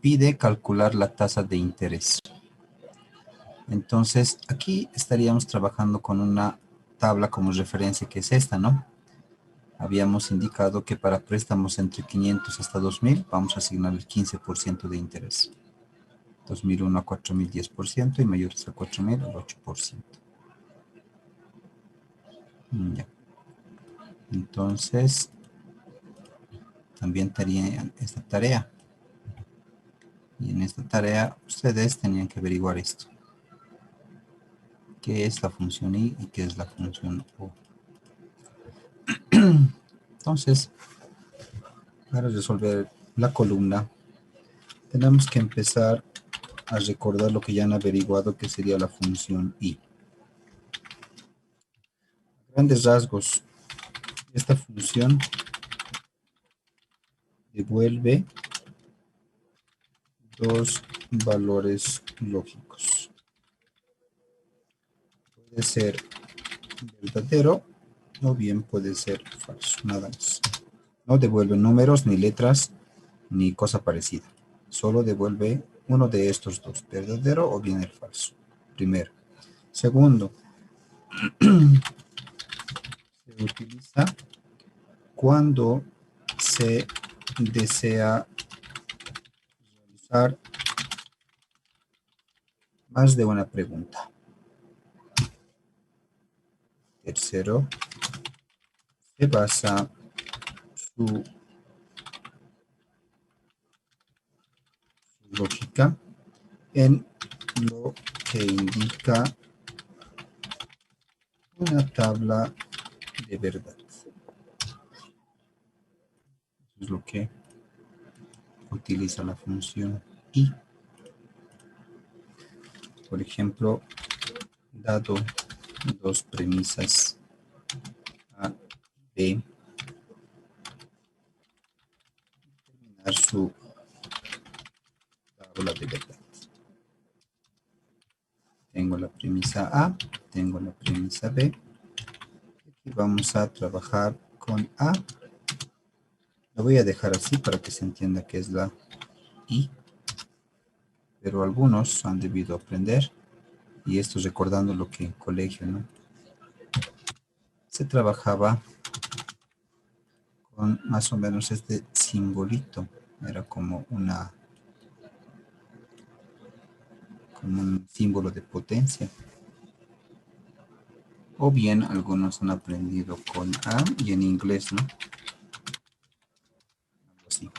pide calcular la tasa de interés. Entonces, aquí estaríamos trabajando con una tabla como referencia, que es esta, ¿no? Habíamos indicado que para préstamos entre 500 hasta 2000, vamos a asignar el 15% de interés. 2001 a 4000, 10%, y mayores a 4000, el 8%. Ya. Entonces, también tenían esta tarea. Y en esta tarea, ustedes tenían que averiguar esto. ¿Qué es la función I y qué es la función O? Entonces, para resolver la columna, tenemos que empezar a recordar lo que ya han averiguado, que sería la función I. Grandes rasgos, esta función devuelve dos valores lógicos. Puede ser verdadero o bien puede ser falso, nada más. No devuelve números, ni letras, ni cosa parecida. Solo devuelve uno de estos dos, verdadero o bien el falso. Primero. Segundo, se utiliza cuando se desea realizar más de una pregunta. Tercero, se basa su lógica en lo que indica una tabla de verdad. Eso es lo que utiliza la función I. Por ejemplo, dado dos premisas A y B, determinar su tabla de verdad. Tengo la premisa A, tengo la premisa B. Aquí vamos a trabajar con A. Lo voy a dejar así para que se entienda que es la I, pero algunos han debido aprender, y esto recordando lo que en colegio, ¿no?, se trabajaba con más o menos este simbolito. Era como un símbolo de potencia. O bien algunos han aprendido con A y en inglés, ¿no? Algo así.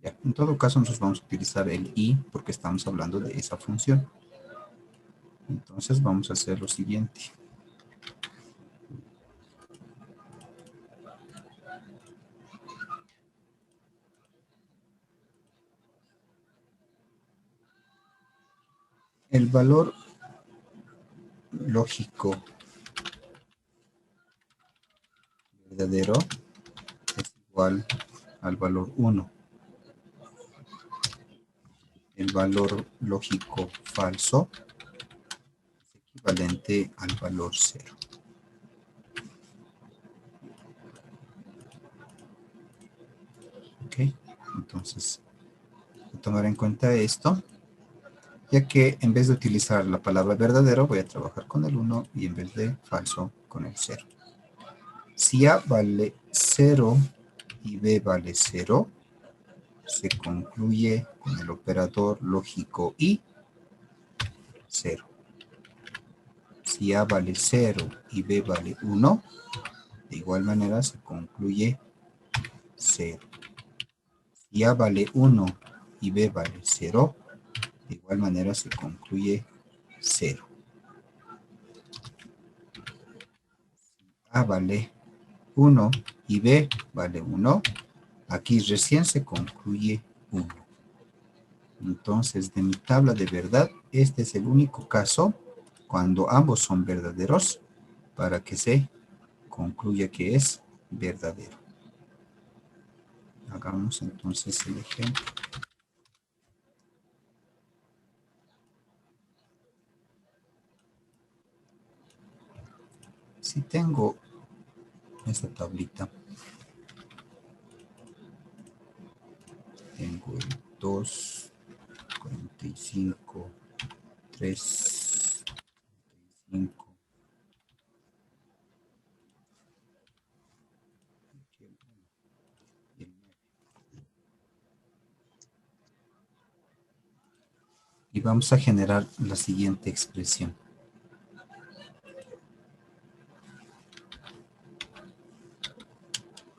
Ya, en todo caso nosotros vamos a utilizar el I porque estamos hablando de esa función. Entonces vamos a hacer lo siguiente. El valor lógico verdadero es igual al valor 1. El valor lógico falso es equivalente al valor 0. ¿Ok? Entonces, voy a tomar en cuenta esto, ya que en vez de utilizar la palabra verdadero, voy a trabajar con el 1 y en vez de falso, con el 0. Si A vale 0 y B vale 0, se concluye con el operador lógico I, 0. Si A vale 0 y B vale 1, de igual manera se concluye 0. Si A vale 1 y B vale 0, de igual manera se concluye 0. A vale 1 y B vale 1, aquí recién se concluye 1. Entonces, de mi tabla de verdad, este es el único caso cuando ambos son verdaderos para que se concluya que es verdadero. Hagamos entonces el ejemplo. Si tengo esta tablita tengo el 2, 45, 3, 5. Y vamos a generar la siguiente expresión.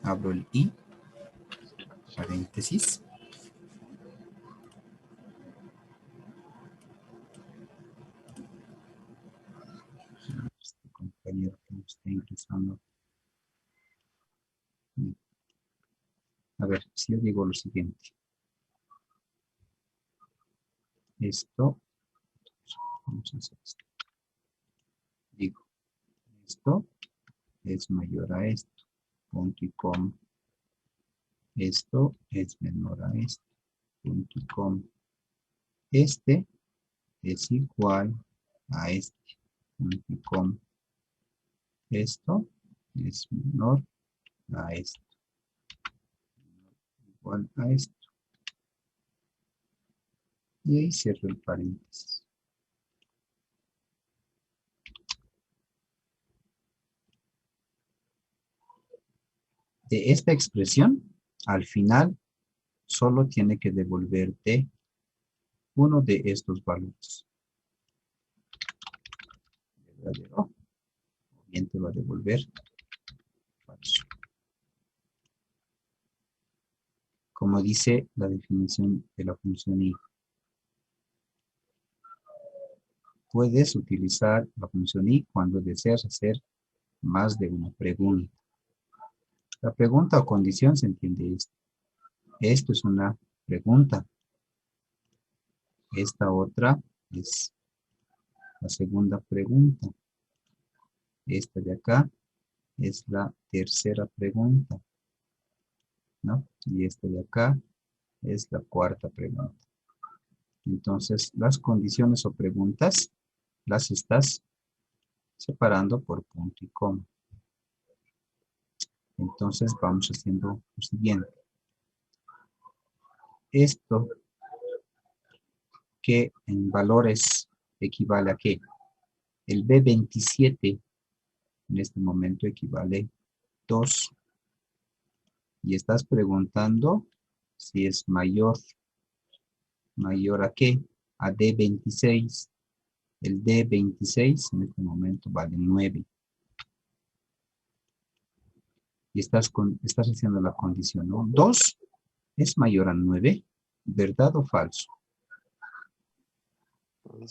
Abro el i, paréntesis. Este compañero que me está ingresando. A ver, si yo digo lo siguiente. Esto, vamos a hacer esto. Digo, esto es mayor a esto. Punto y coma. Esto es menor a esto. Punto y coma. Este es igual a este. Punto y coma. Esto es menor a esto. Igual a esto. Y ahí cierro el paréntesis. De esta expresión, al final, solo tiene que devolverte uno de estos valores. Verdadero. O bien te va a devolver falso. Como dice la definición de la función i. Puedes utilizar la función i cuando deseas hacer más de una pregunta. La pregunta o condición se entiende esto. Esto es una pregunta. Esta otra es la segunda pregunta. Esta de acá es la tercera pregunta, ¿no? Y esta de acá es la cuarta pregunta. Entonces, las condiciones o preguntas las estás separando por punto y coma. Entonces, vamos haciendo lo siguiente. Esto que en valores equivale a qué? El B27 en este momento equivale 2. Y estás preguntando si es mayor a qué? A D26. El D26 en este momento vale 9. Y estás haciendo la condición, ¿no? 2 es mayor a 9, ¿verdad o falso? Aquí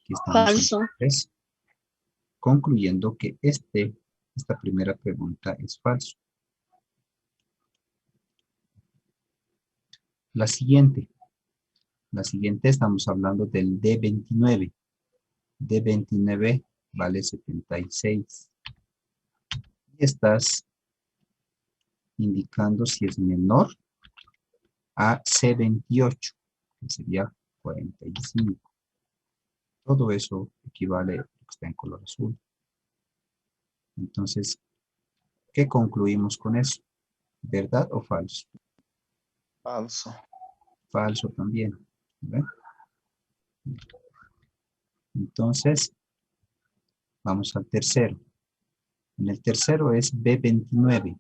estamos Falso. en 3, concluyendo que esta primera pregunta es falso. La siguiente estamos hablando del D29. D29 vale 76. Y estás indicando si es menor a C28, que sería 45. Todo eso equivale a lo que está en color azul. Entonces, ¿qué concluimos con eso? ¿Verdad o falso? Falso. Falso también. ¿Ven? Entonces, vamos al tercero. En el tercero es B29.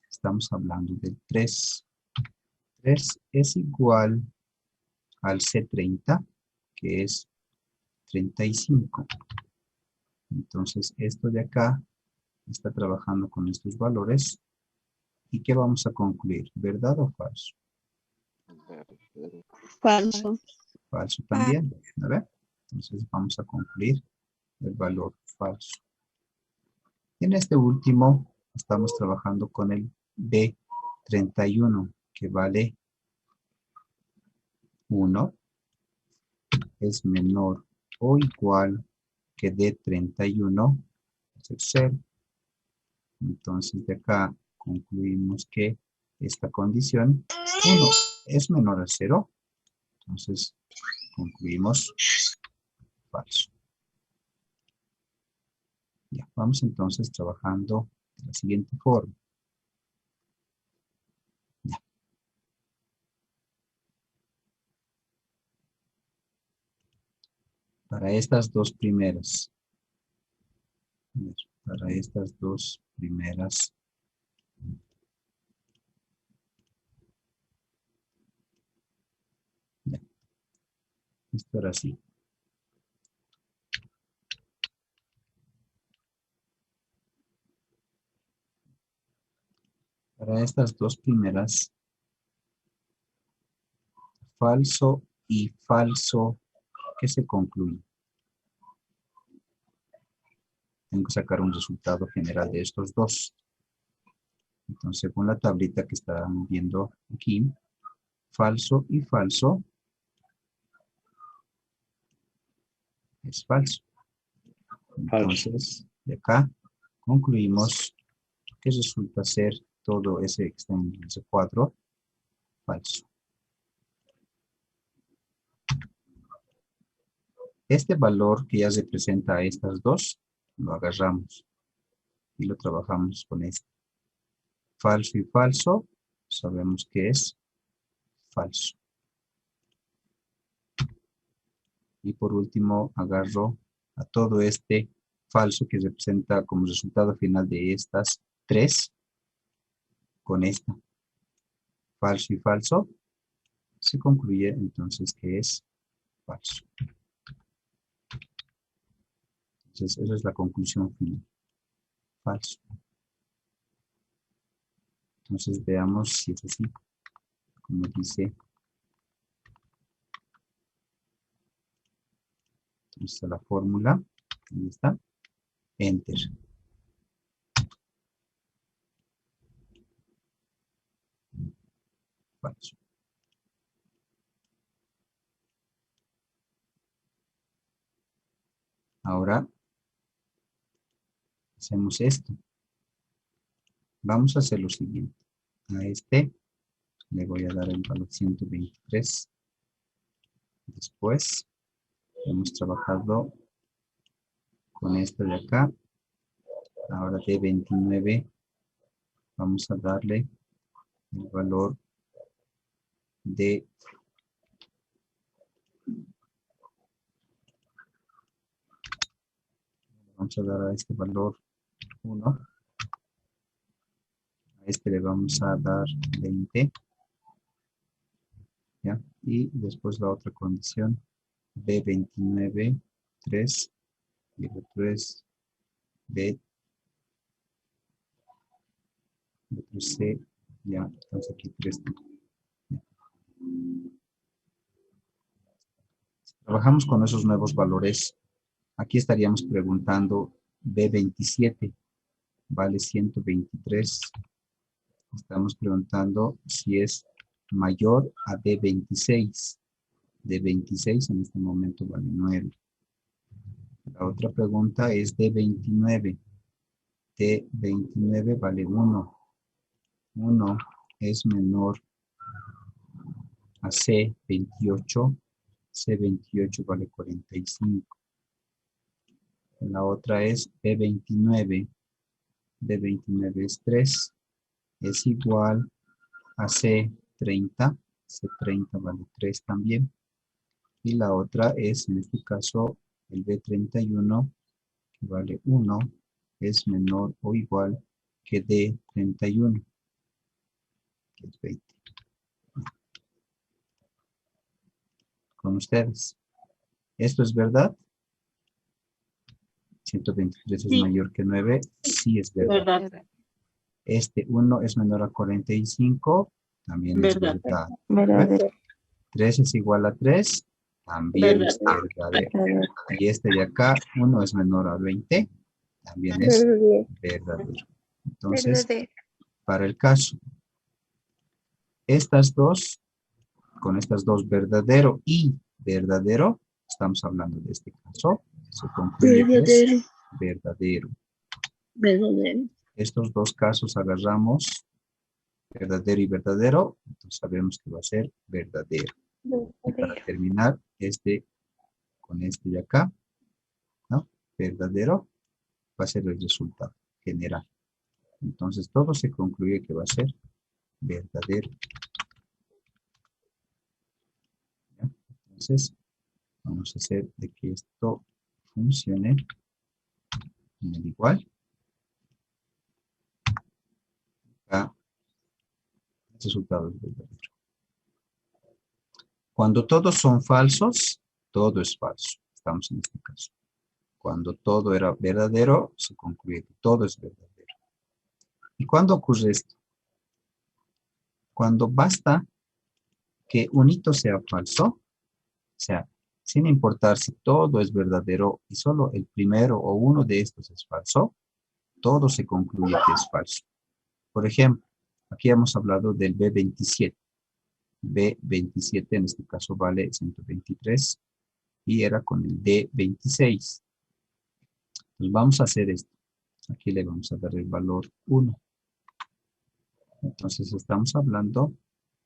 Estamos hablando del 3. 3 es igual al C30, que es 35. Entonces, esto de acá está trabajando con estos valores. ¿Y qué vamos a concluir? ¿Verdad o falso? Falso. Falso también. A ver. Entonces, vamos a concluir el valor falso. En este último, estamos trabajando con el B31, que vale 1, es menor o igual que D31, es 0. Entonces, de acá concluimos que esta condición, 1 es menor a 0. Entonces, concluimos falso. Ya, vamos entonces trabajando de la siguiente forma. Ya. Para estas dos primeras. Para estas dos primeras. Ya. Esto era así. Para estas dos primeras, falso y falso, ¿qué se concluye? Tengo que sacar un resultado general de estos dos. Entonces, según la tablita que están viendo aquí, falso y falso es falso. Entonces, de acá concluimos que resulta ser todo ese que está en ese cuadro falso. Este valor que ya representa a estas dos, lo agarramos y lo trabajamos con este. Falso y falso, sabemos que es falso. Y por último, agarro a todo este falso que representa como resultado final de estas tres con esta. Falso y falso, se concluye entonces que es falso. Entonces, esa es la conclusión final. Falso. Entonces, veamos si es así. Como dice. Esta es la fórmula. Ahí está. Enter. Falso. Ahora, hacemos esto. Vamos a hacer lo siguiente. A este le voy a dar el valor 123. Después, hemos trabajado con esto de acá. Ahora de 29 vamos a darle el valor de vamos a dar a este valor 1. A este le vamos a dar 20. ¿Ya? Y después la otra condición de 29, 3 y el otro es B, el otro es C, ya, entonces aquí 3. Trabajamos con esos nuevos valores. Aquí estaríamos preguntando B27 vale 123. Estamos preguntando si es mayor a D26. D26 en este momento vale 9. La otra pregunta es D29. D29 vale 1. 1 es menor a C28. C28 vale 45. La otra es B29. B29 es 3. Es igual a C30. C30 vale 3 también. Y la otra es, en este caso, el B31, que vale 1, es menor o igual que D31, que es 20. Con ustedes. ¿Esto es verdad? 123 es mayor que 9. Sí es verdad. Este 1 es menor a 45. También es verdad. 3 es igual a 3. También es verdadero. Y este de acá, 1 es menor a 20. También es verdadero. Entonces, para el caso, estas dos, con estas dos verdadero y verdadero, estamos hablando de este caso, se concluye que es verdadero. Estos dos casos agarramos verdadero y verdadero, entonces sabemos que va a ser verdadero. Y para terminar, con este de acá, ¿no? Verdadero, va a ser el resultado general. Entonces todo se concluye que va a ser verdadero. ¿Ya? Entonces, Vamos a hacer de que esto funcione en el igual. Acá el resultado es verdadero. Cuando todos son falsos, todo es falso. Estamos en este caso. Cuando todo era verdadero, se concluye que todo es verdadero. ¿Y cuándo ocurre esto? Cuando basta que un hito sea falso, o sea, sin importar si todo es verdadero y solo el primero o uno de estos es falso, todo se concluye que es falso. Por ejemplo, aquí hemos hablado del B27. B27 en este caso vale 123 y era con el D26. Entonces vamos a hacer esto. Aquí le vamos a dar el valor 1. Entonces estamos hablando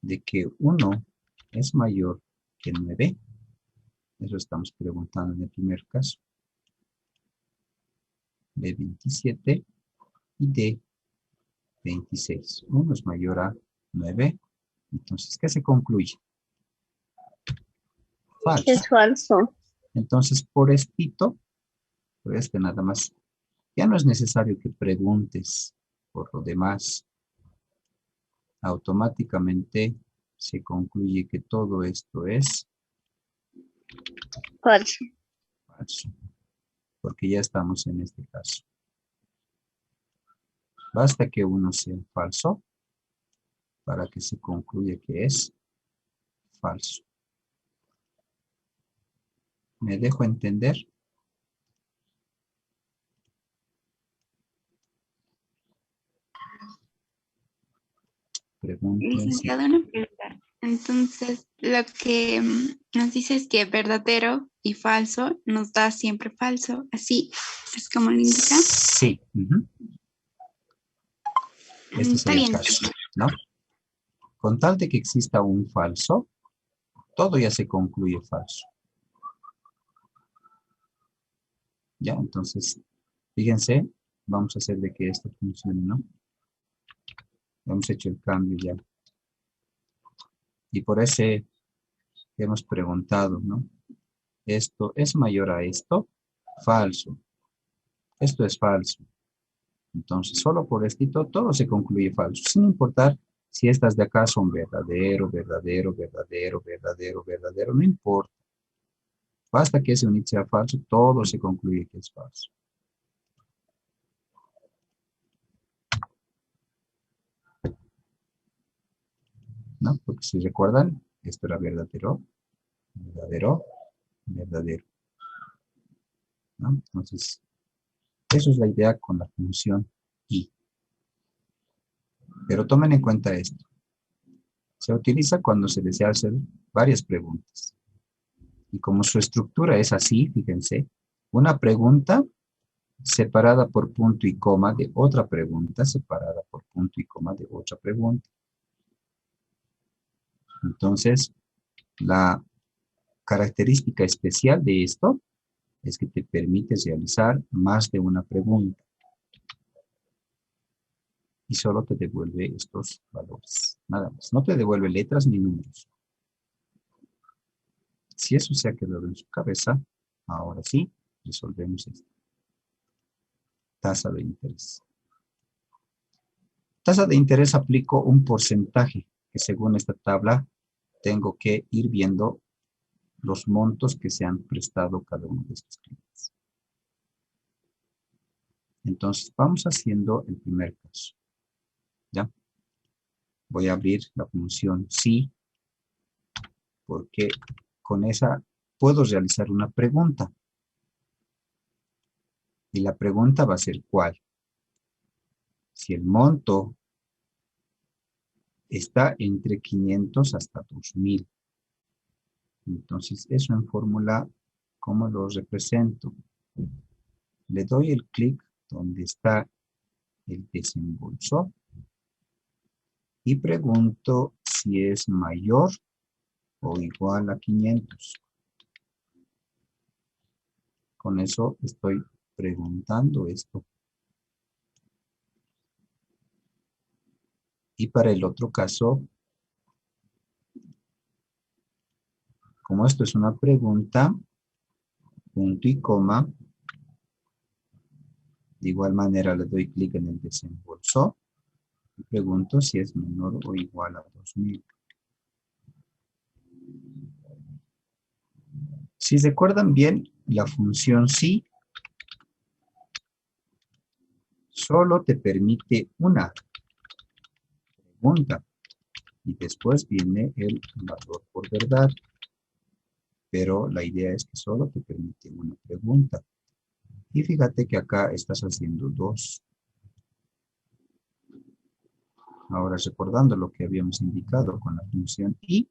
de que 1 es mayor que 9. Eso estamos preguntando en el primer caso. B27 y D26. 1 es mayor a 9. Entonces, ¿qué se concluye? Falso. Es falso. Entonces, por estito, por este nada más, ya no es necesario que preguntes por lo demás. Automáticamente se concluye que todo esto es Falso. falso, porque ya estamos en este caso. Basta que uno sea falso para que se concluya que es falso. ¿Me dejo entender? Preguntas. Licenciado, una pregunta. Entonces, lo que nos dice es que verdadero y falso nos da siempre falso. Así es como lo indica. Sí. Este Está sería el bien. caso, ¿no? Con tal de que exista un falso, todo ya se concluye falso. Ya, entonces, fíjense, vamos a hacer de que esto funcione, ¿no? Hemos hecho el cambio ya. Y por ese hemos preguntado, ¿no? ¿Esto es mayor a esto? Falso. Esto es falso. Entonces, solo por esto todo se concluye falso, sin importar si estas de acá son verdadero, verdadero, verdadero, verdadero, verdadero, no importa. Basta que ese unit sea falso, todo se concluye que es falso. ¿No? Porque si recuerdan, esto era verdadero, verdadero, verdadero. ¿No? Entonces, eso es la idea con la función y. Pero tomen en cuenta esto. Se utiliza cuando se desea hacer varias preguntas. Y como su estructura es así, fíjense, una pregunta separada por punto y coma de otra pregunta separada por punto y coma de otra pregunta. Entonces, la característica especial de esto es que te permite realizar más de una pregunta. Y solo te devuelve estos valores, nada más. No te devuelve letras ni números. Si eso se ha quedado en su cabeza, ahora sí, resolvemos esto. Tasa de interés. Tasa de interés aplico un porcentaje que según esta tabla tengo que ir viendo los montos que se han prestado cada uno de estos clientes. Entonces, vamos haciendo el primer caso. ¿Ya? Voy a abrir la función sí, porque con esa puedo realizar una pregunta. Y la pregunta va a ser ¿cuál? Si el monto está entre 500 hasta 2000. Entonces, eso en fórmula, ¿cómo lo represento? Le doy el clic donde está el desembolso y pregunto si es mayor o igual a 500. Con eso estoy preguntando esto. Y para el otro caso, como esto es una pregunta, punto y coma. De igual manera le doy clic en el desembolso y pregunto si es menor o igual a 2000. Si recuerdan bien, la función sí solo te permite una pregunta y después viene el valor por verdad. Pero la idea es que solo te permite una pregunta. Y fíjate que acá estás haciendo dos. Ahora recordando lo que habíamos indicado con la función y,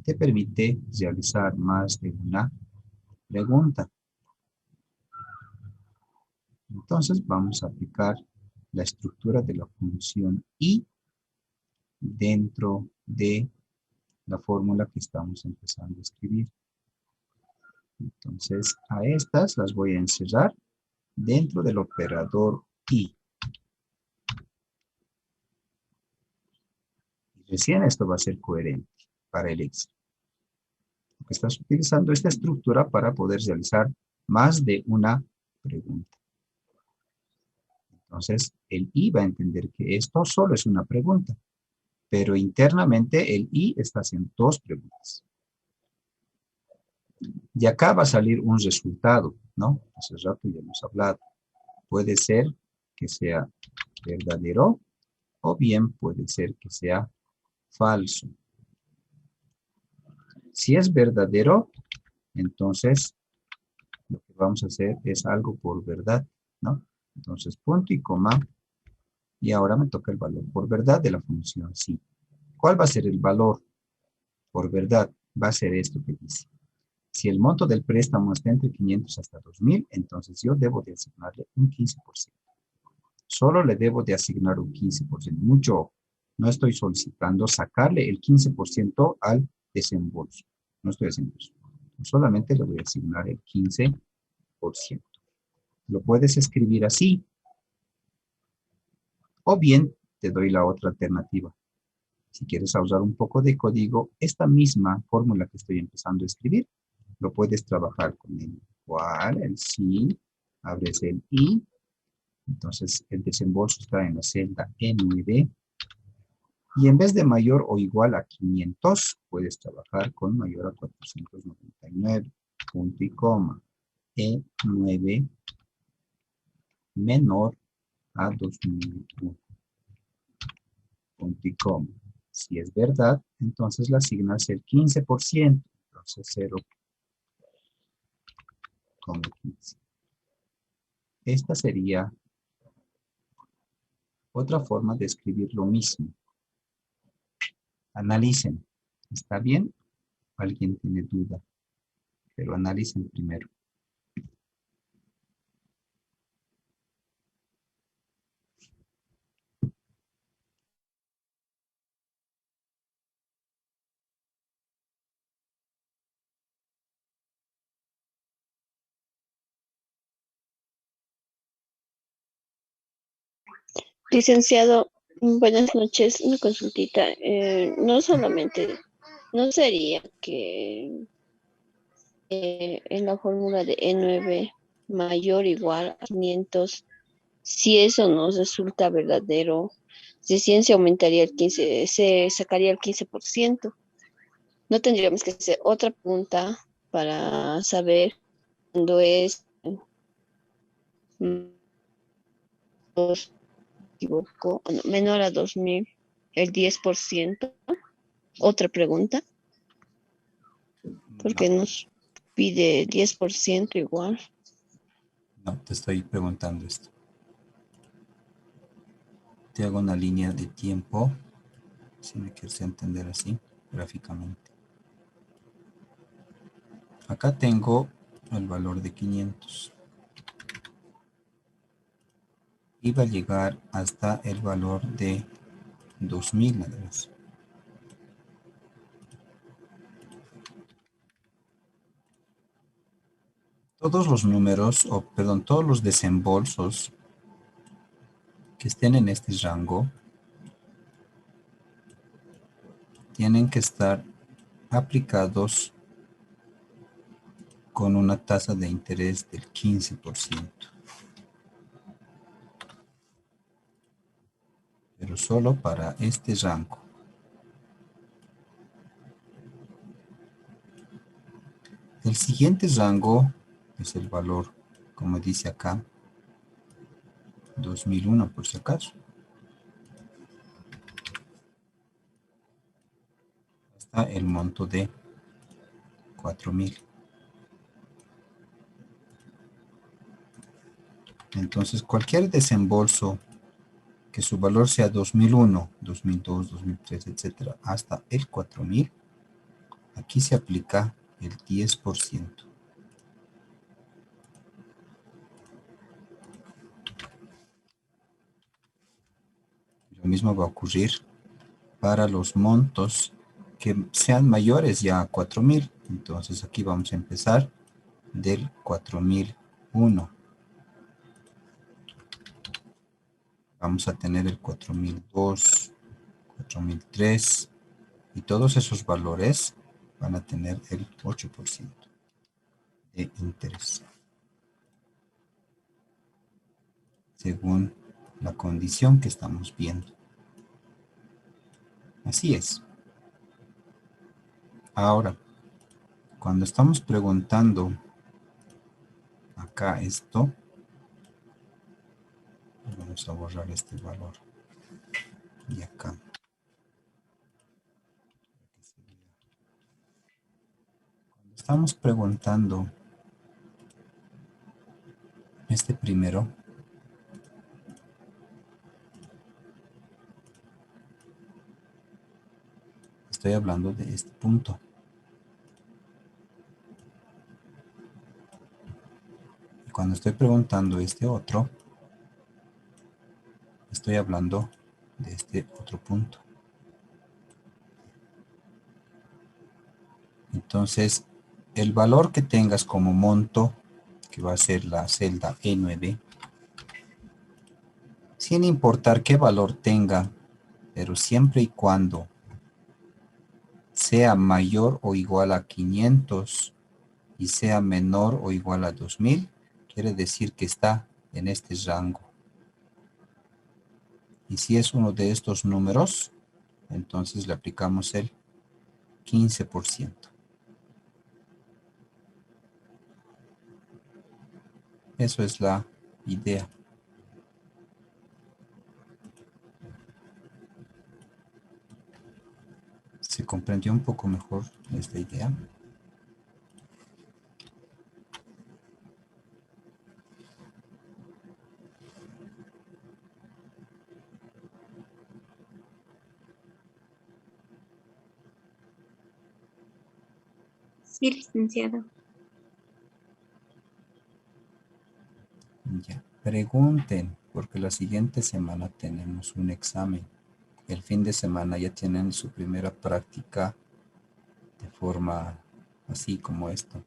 te permite realizar más de una pregunta. Entonces vamos a aplicar la estructura de la función y dentro de la fórmula que estamos empezando a escribir. Entonces a estas las voy a encerrar dentro del operador y. Recién esto va a ser coherente para el Excel. Porque estás utilizando esta estructura para poder realizar más de una pregunta. Entonces, el I va a entender que esto solo es una pregunta, pero internamente el I está haciendo dos preguntas. Y acá va a salir un resultado, ¿no? Hace rato ya hemos hablado. Puede ser que sea verdadero o bien puede ser que sea falso. Si es verdadero, entonces lo que vamos a hacer es algo por verdad, ¿no? Entonces, punto y coma. Y ahora me toca el valor por verdad de la función sí. ¿Cuál va a ser el valor por verdad? Va a ser esto que dice. Si el monto del préstamo está entre 500 hasta 2000, entonces yo debo de asignarle un 15%. Solo le debo de asignar un 15%. Mucho. No estoy solicitando sacarle el 15% al desembolso. No estoy haciendo eso. Solamente le voy a asignar el 15%. Lo puedes escribir así. O bien te doy la otra alternativa. Si quieres usar un poco de código, esta misma fórmula que estoy empezando a escribir, lo puedes trabajar con el igual, el sí, abres el i, entonces el desembolso está en la celda E9, y en vez de mayor o igual a 500, puedes trabajar con mayor a 499, punto y coma, E9 menor a 2001, punto y coma. Si es verdad, entonces le asignas el 15%, entonces 0,15. Esta sería otra forma de escribir lo mismo. Analicen. ¿Está bien? ¿Alguien tiene duda? Pero analicen primero. Licenciado, buenas noches. Una consultita. No sería que en la fórmula de E9 mayor o igual a 500, si eso nos resulta verdadero, recién se aumentaría el 15, se sacaría el 15%. No tendríamos que hacer otra pregunta para saber cuándo es, dos, equivoco, no, menor a 2000, el 10%. Otra pregunta, porque No, nos pide 10% igual. no, te estoy preguntando esto. Te hago una línea de tiempo, si me quieres entender así, gráficamente. Acá tengo el valor de 500. Y va a llegar hasta el valor de 2000 nada más. Todos los números, o perdón, todos los desembolsos que estén en este rango tienen que estar aplicados con una tasa de interés del 15%. Pero solo para este rango. El siguiente rango es el valor, como dice acá, 2001 por si acaso. Hasta el monto de 4.000. Entonces, cualquier desembolso que su valor sea 2001, 2002, 2003, etcétera, hasta el 4.000, aquí se aplica el 10%. Lo mismo va a ocurrir para los montos que sean mayores ya a 4.000. Entonces aquí vamos a empezar del 4.001. Vamos a tener el 4.002, 4.003 y todos esos valores van a tener el 8% de interés, según la condición que estamos viendo. Así es. Ahora, cuando estamos preguntando acá esto, vamos a borrar este valor. Y acá. Cuando estamos preguntando este primero, estoy hablando de este punto. Y cuando estoy preguntando este otro, estoy hablando de este otro punto. Entonces, el valor que tengas como monto, que va a ser la celda E9, sin importar qué valor tenga, pero siempre y cuando sea mayor o igual a 500 y sea menor o igual a 2.000, quiere decir que está en este rango. Y si es uno de estos números, entonces le aplicamos el 15%. Eso es la idea. ¿Se comprendió un poco mejor esta idea? Sí, licenciado. Ya. Pregunten, porque la siguiente semana tenemos un examen. El fin de semana ya tienen su primera práctica de forma así como esto.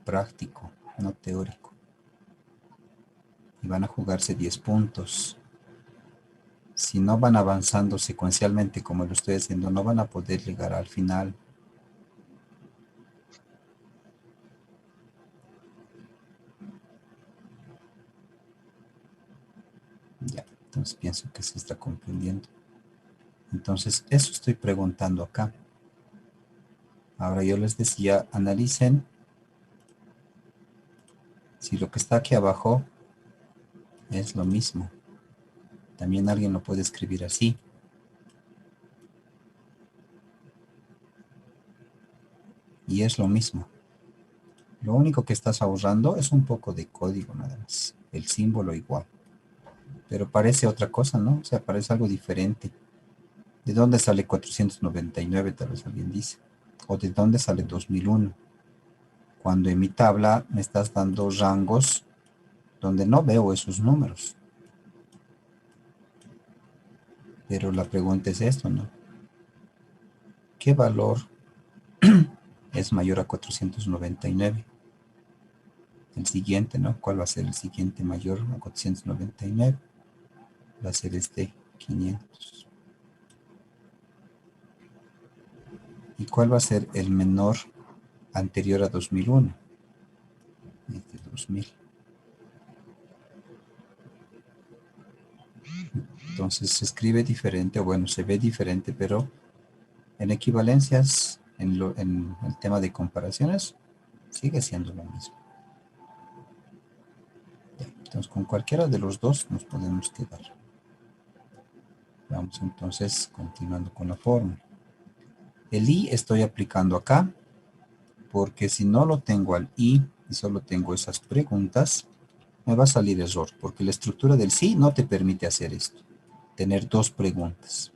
Práctico, no teórico. Y van a jugarse 10 puntos. Si no van avanzando secuencialmente como lo estoy haciendo, no van a poder llegar al final. Ya, entonces pienso que se está comprendiendo. Entonces, eso estoy preguntando acá. Ahora yo les decía, analicen si lo que está aquí abajo es lo mismo. También alguien lo puede escribir así. Y es lo mismo. Lo único que estás ahorrando es un poco de código nada más. El símbolo igual. Pero parece otra cosa, ¿no? O sea, parece algo diferente. ¿De dónde sale 499? Tal vez alguien dice. ¿O de dónde sale 2001? Cuando en mi tabla me estás dando rangos donde no veo esos números. Pero la pregunta es esto, ¿no? ¿Qué valor es mayor a 499? El siguiente, ¿no? ¿Cuál va a ser el siguiente mayor a 499? Va a ser este 500. ¿Y cuál va a ser el menor anterior a 2001. Es de 2000. Entonces se escribe diferente, o bueno, se ve diferente, pero en equivalencias, en el tema de comparaciones, sigue siendo lo mismo. Entonces con cualquiera de los dos nos podemos quedar. Vamos entonces continuando con la fórmula. El i estoy aplicando acá, porque si no lo tengo al i y solo tengo esas preguntas, me va a salir error, porque la estructura del sí no te permite hacer esto, tener dos preguntas.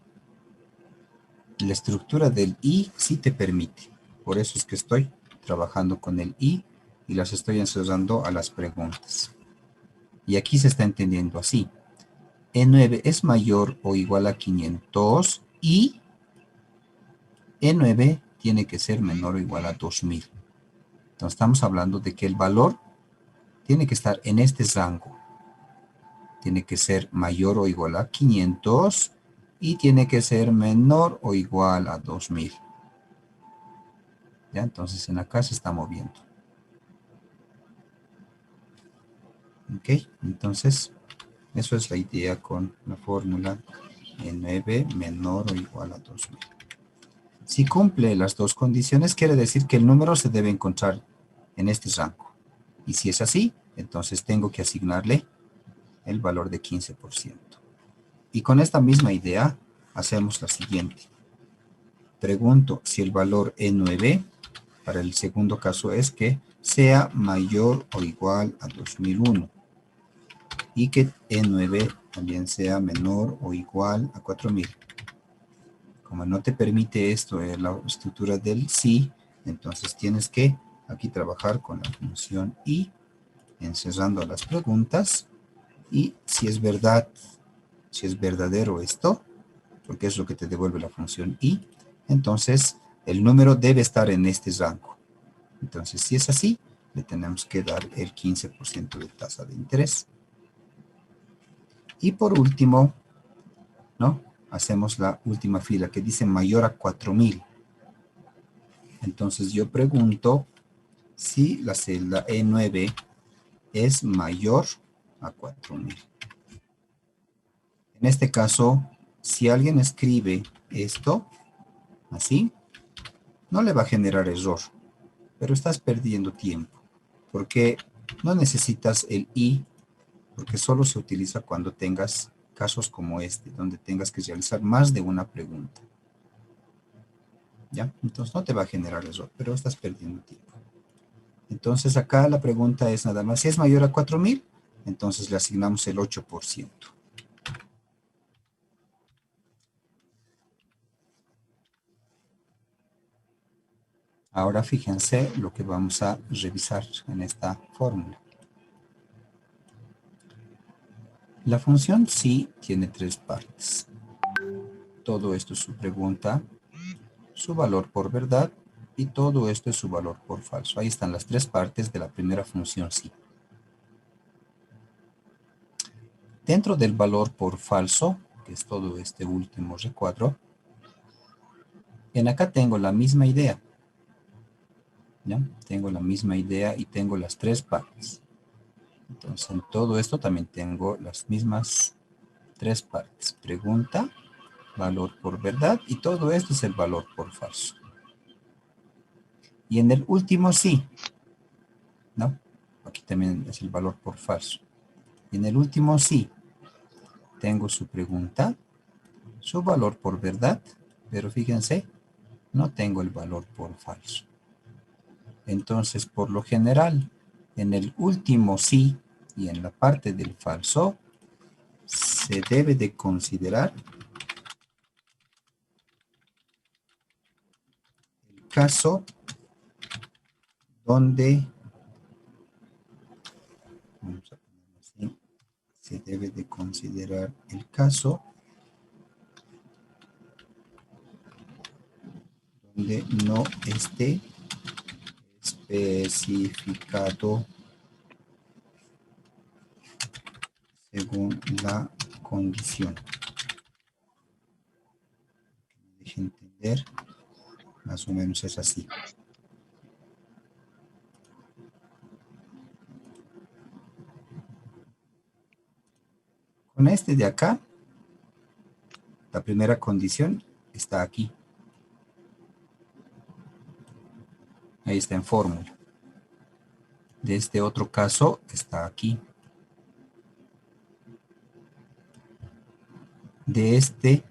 La estructura del i sí te permite, por eso es que estoy trabajando con el i y las estoy encerrando a las preguntas. Y aquí se está entendiendo así. E9 es mayor o igual a 500 y E9 tiene que ser menor o igual a 2000. Entonces estamos hablando de que el valor tiene que estar en este rango. Tiene que ser mayor o igual a 500 y tiene que ser menor o igual a 2000. ¿Ya? Entonces en acá se está moviendo. Ok, entonces eso es la idea con la fórmula E9 menor o igual a 2000. Si cumple las dos condiciones, quiere decir que el número se debe encontrar en este rango. Y si es así, entonces tengo que asignarle el valor de 15%. Y con esta misma idea, hacemos la siguiente. Pregunto si el valor E9, para el segundo caso, es que sea mayor o igual a 2001. Y que E9 también sea menor o igual a 4000. Como no te permite esto la estructura del sí, entonces tienes que aquí trabajar con la función i, encerrando las preguntas, y si es verdad, si es verdadero esto, porque es lo que te devuelve la función i, entonces el número debe estar en este rango. Entonces si es así, le tenemos que dar el 15% de tasa de interés. Y por último, ¿no? Hacemos la última fila que dice mayor a 4000. Entonces yo pregunto si la celda E9 es mayor a 4000. En este caso, si alguien escribe esto, así, no le va a generar error, pero estás perdiendo tiempo, porque no necesitas el i, porque solo se utiliza cuando tengas casos como este, donde tengas que realizar más de una pregunta. ¿Ya? Entonces no te va a generar error, pero estás perdiendo tiempo. Entonces acá la pregunta es nada más, si es mayor a 4000, entonces le asignamos el 8%. Ahora fíjense lo que vamos a revisar en esta fórmula. La función sí tiene tres partes. Todo esto es su pregunta, su valor por verdad y todo esto es su valor por falso. Ahí están las tres partes de la primera función sí. Dentro del valor por falso, que es todo este último recuadro, en acá tengo la misma idea. ¿Ya? Tengo la misma idea y tengo las tres partes. Entonces en todo esto también tengo las mismas tres partes. Pregunta, valor por verdad y todo esto es el valor por falso. Y en el último sí, ¿no? Aquí también es el valor por falso. Y en el último sí, tengo su pregunta, su valor por verdad, pero fíjense, no tengo el valor por falso. Entonces, por lo general, en el último sí y en la parte del falso, se debe de considerar el caso donde, vamos a ponerlo así, se debe de considerar el caso donde no esté especificado según la condición. Deje entender, más o menos es así. Con este de acá, la primera condición está aquí. Ahí está en fórmula. De este otro caso está aquí. De este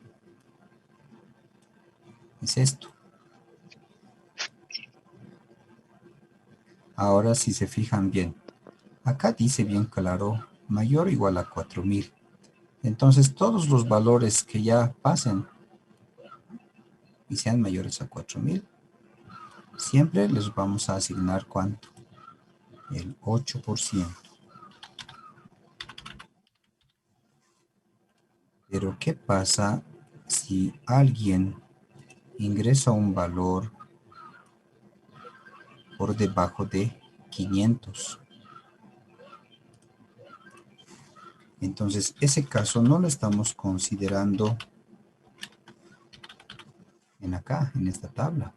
es esto. Ahora si se fijan bien, acá dice bien claro, mayor o igual a 4000. Entonces todos los valores que ya pasen y sean mayores a 4000, siempre les vamos a asignar ¿cuánto? El 8%. Pero ¿qué pasa si alguien ingresa un valor por debajo de 500? Entonces, ese caso no lo estamos considerando en acá, en esta tabla.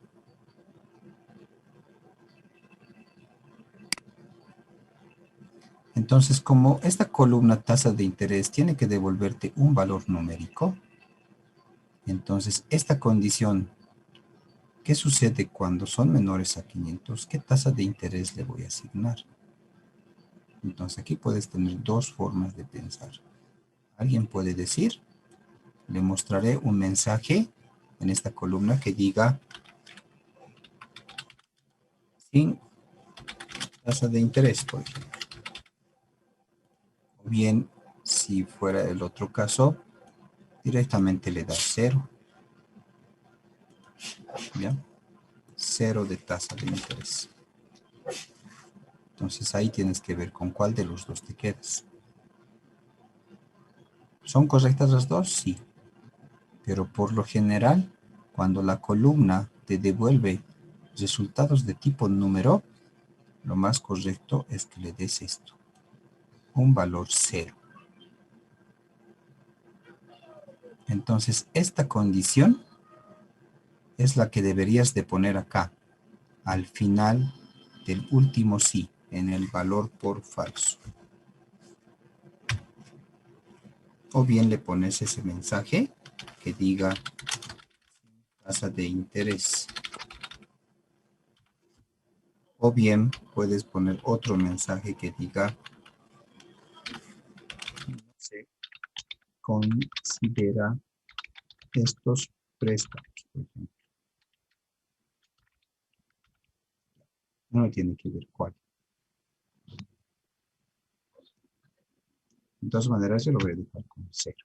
Entonces, como esta columna tasa de interés tiene que devolverte un valor numérico, entonces esta condición, ¿qué sucede cuando son menores a 500? ¿Qué tasa de interés le voy a asignar? Entonces aquí puedes tener dos formas de pensar. Alguien puede decir, le mostraré un mensaje en esta columna que diga sin tasa de interés, por ejemplo. O bien, si fuera el otro caso, directamente le das 0. ¿Ya? 0 de tasa de interés. Entonces ahí tienes que ver con cuál de los dos te quedas. ¿Son correctas las dos? Sí. Pero por lo general, cuando la columna te devuelve resultados de tipo número, lo más correcto es que le des esto, un valor 0. Entonces, esta condición es la que deberías de poner acá, al final del último sí, en el valor por falso. O bien le pones ese mensaje que diga tasa de interés. O bien puedes poner otro mensaje que diga no se considera estos préstamos, por ejemplo. No tiene que ver cuál. De todas maneras, yo lo voy a dejar con 0.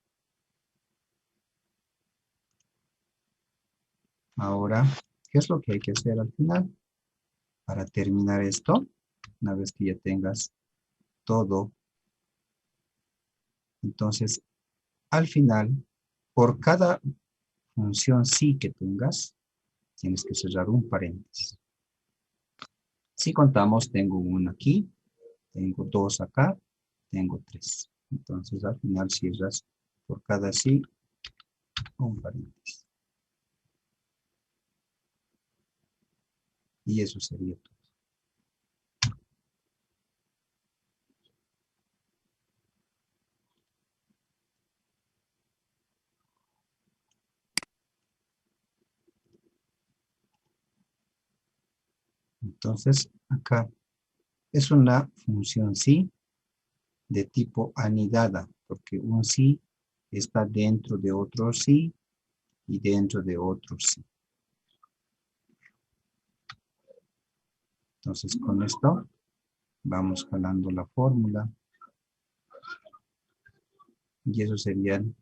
Ahora, ¿qué es lo que hay que hacer al final? Para terminar esto, una vez que ya tengas todo, entonces, al final, por cada función sí que tengas, tienes que cerrar un paréntesis. Si contamos, tengo 1 aquí, tengo 2 acá, tengo 3. Entonces, al final cierras por cada sí un paréntesis. Y eso sería todo. Entonces, acá es una función sí de tipo anidada, porque un sí está dentro de otro sí y dentro de otro sí. Entonces, con esto vamos jalando la fórmula. Y esos serían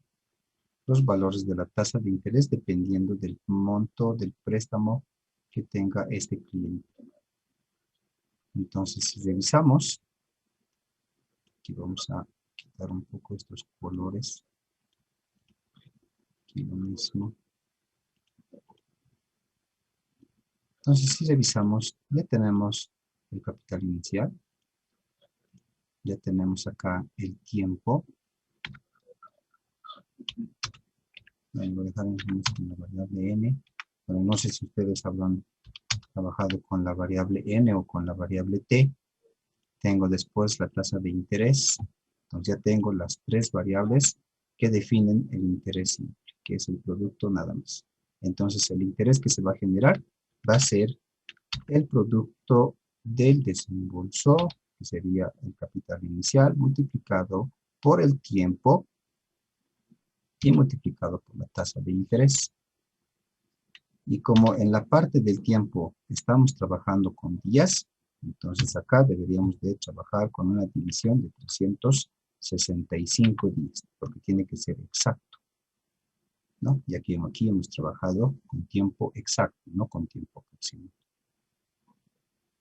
los valores de la tasa de interés dependiendo del monto del préstamo que tenga este cliente. Entonces, si revisamos, aquí vamos a quitar un poco estos colores. Aquí lo mismo. Entonces, si revisamos, ya tenemos el capital inicial. Ya tenemos acá el tiempo. Lo dejaremos con la variable n. Pero no sé si ustedes habrán trabajado con la variable n o con la variable t. Tengo después la tasa de interés Entonces ya tengo las tres variables que definen el interés simple, que es el producto nada más. Entonces el interés que se va a generar va a ser el producto del desembolso, que sería el capital inicial, multiplicado por el tiempo y multiplicado por la tasa de interés. Y como en la parte del tiempo estamos trabajando con días, entonces acá deberíamos de trabajar con una división de 365 días, porque tiene que ser exacto, ¿no? Y aquí hemos trabajado con tiempo exacto, no con tiempo aproximado.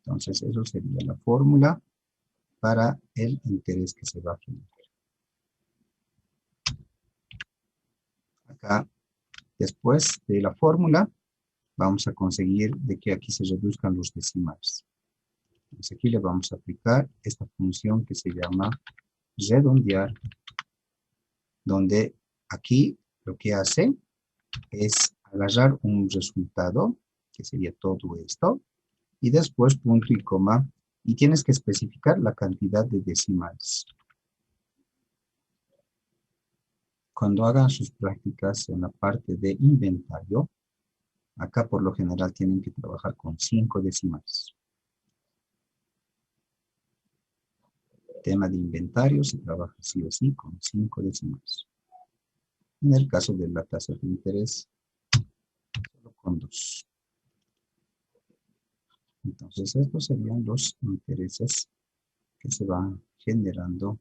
Entonces, eso sería la fórmula para el interés que se va a generar. Acá, después de la fórmula, vamos a conseguir de que aquí se reduzcan los decimales. Entonces, aquí le vamos a aplicar esta función que se llama redondear, donde aquí lo que hace es agarrar un resultado, que sería todo esto, y después punto y coma, y tienes que especificar la cantidad de decimales. Cuando hagan sus prácticas en la parte de inventario, acá por lo general tienen que trabajar con 5 decimales. Tema de inventario se trabaja sí o sí con 5 decimales. En el caso de la tasa de interés, solo con 2. Entonces estos serían los intereses que se van generando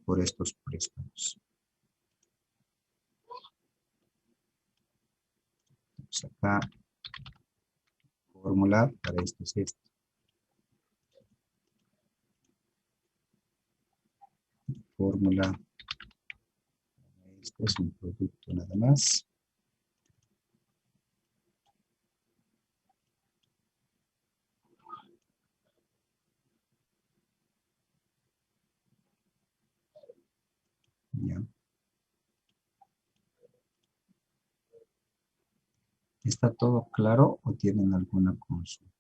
por estos préstamos. Entonces acá, fórmula para esto es esta. Fórmula, esto es un producto nada más. Ya. ¿Está todo claro o tienen alguna consulta?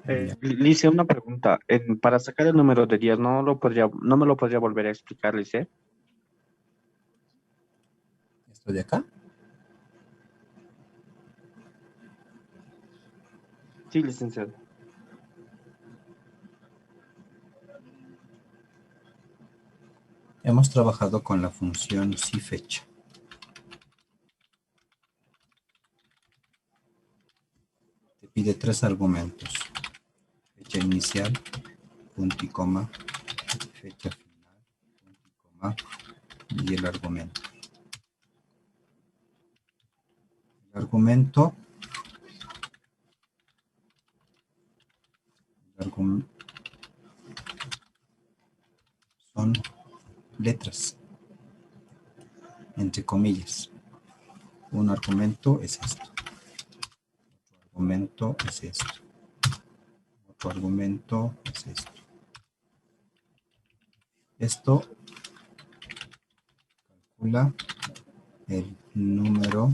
Ya. Lice, una pregunta. Para sacar el número de días, ¿no me lo podría volver a explicar, Lice? ¿Esto de acá? Sí, licenciado. Hemos trabajado con la función si fecha. Te pide 3 argumentos. Fecha inicial, punto y coma, fecha final, punto y coma, y el argumento. El argumento son letras, entre comillas. Un argumento es esto. Otro argumento es esto. Otro argumento es esto. Esto calcula el número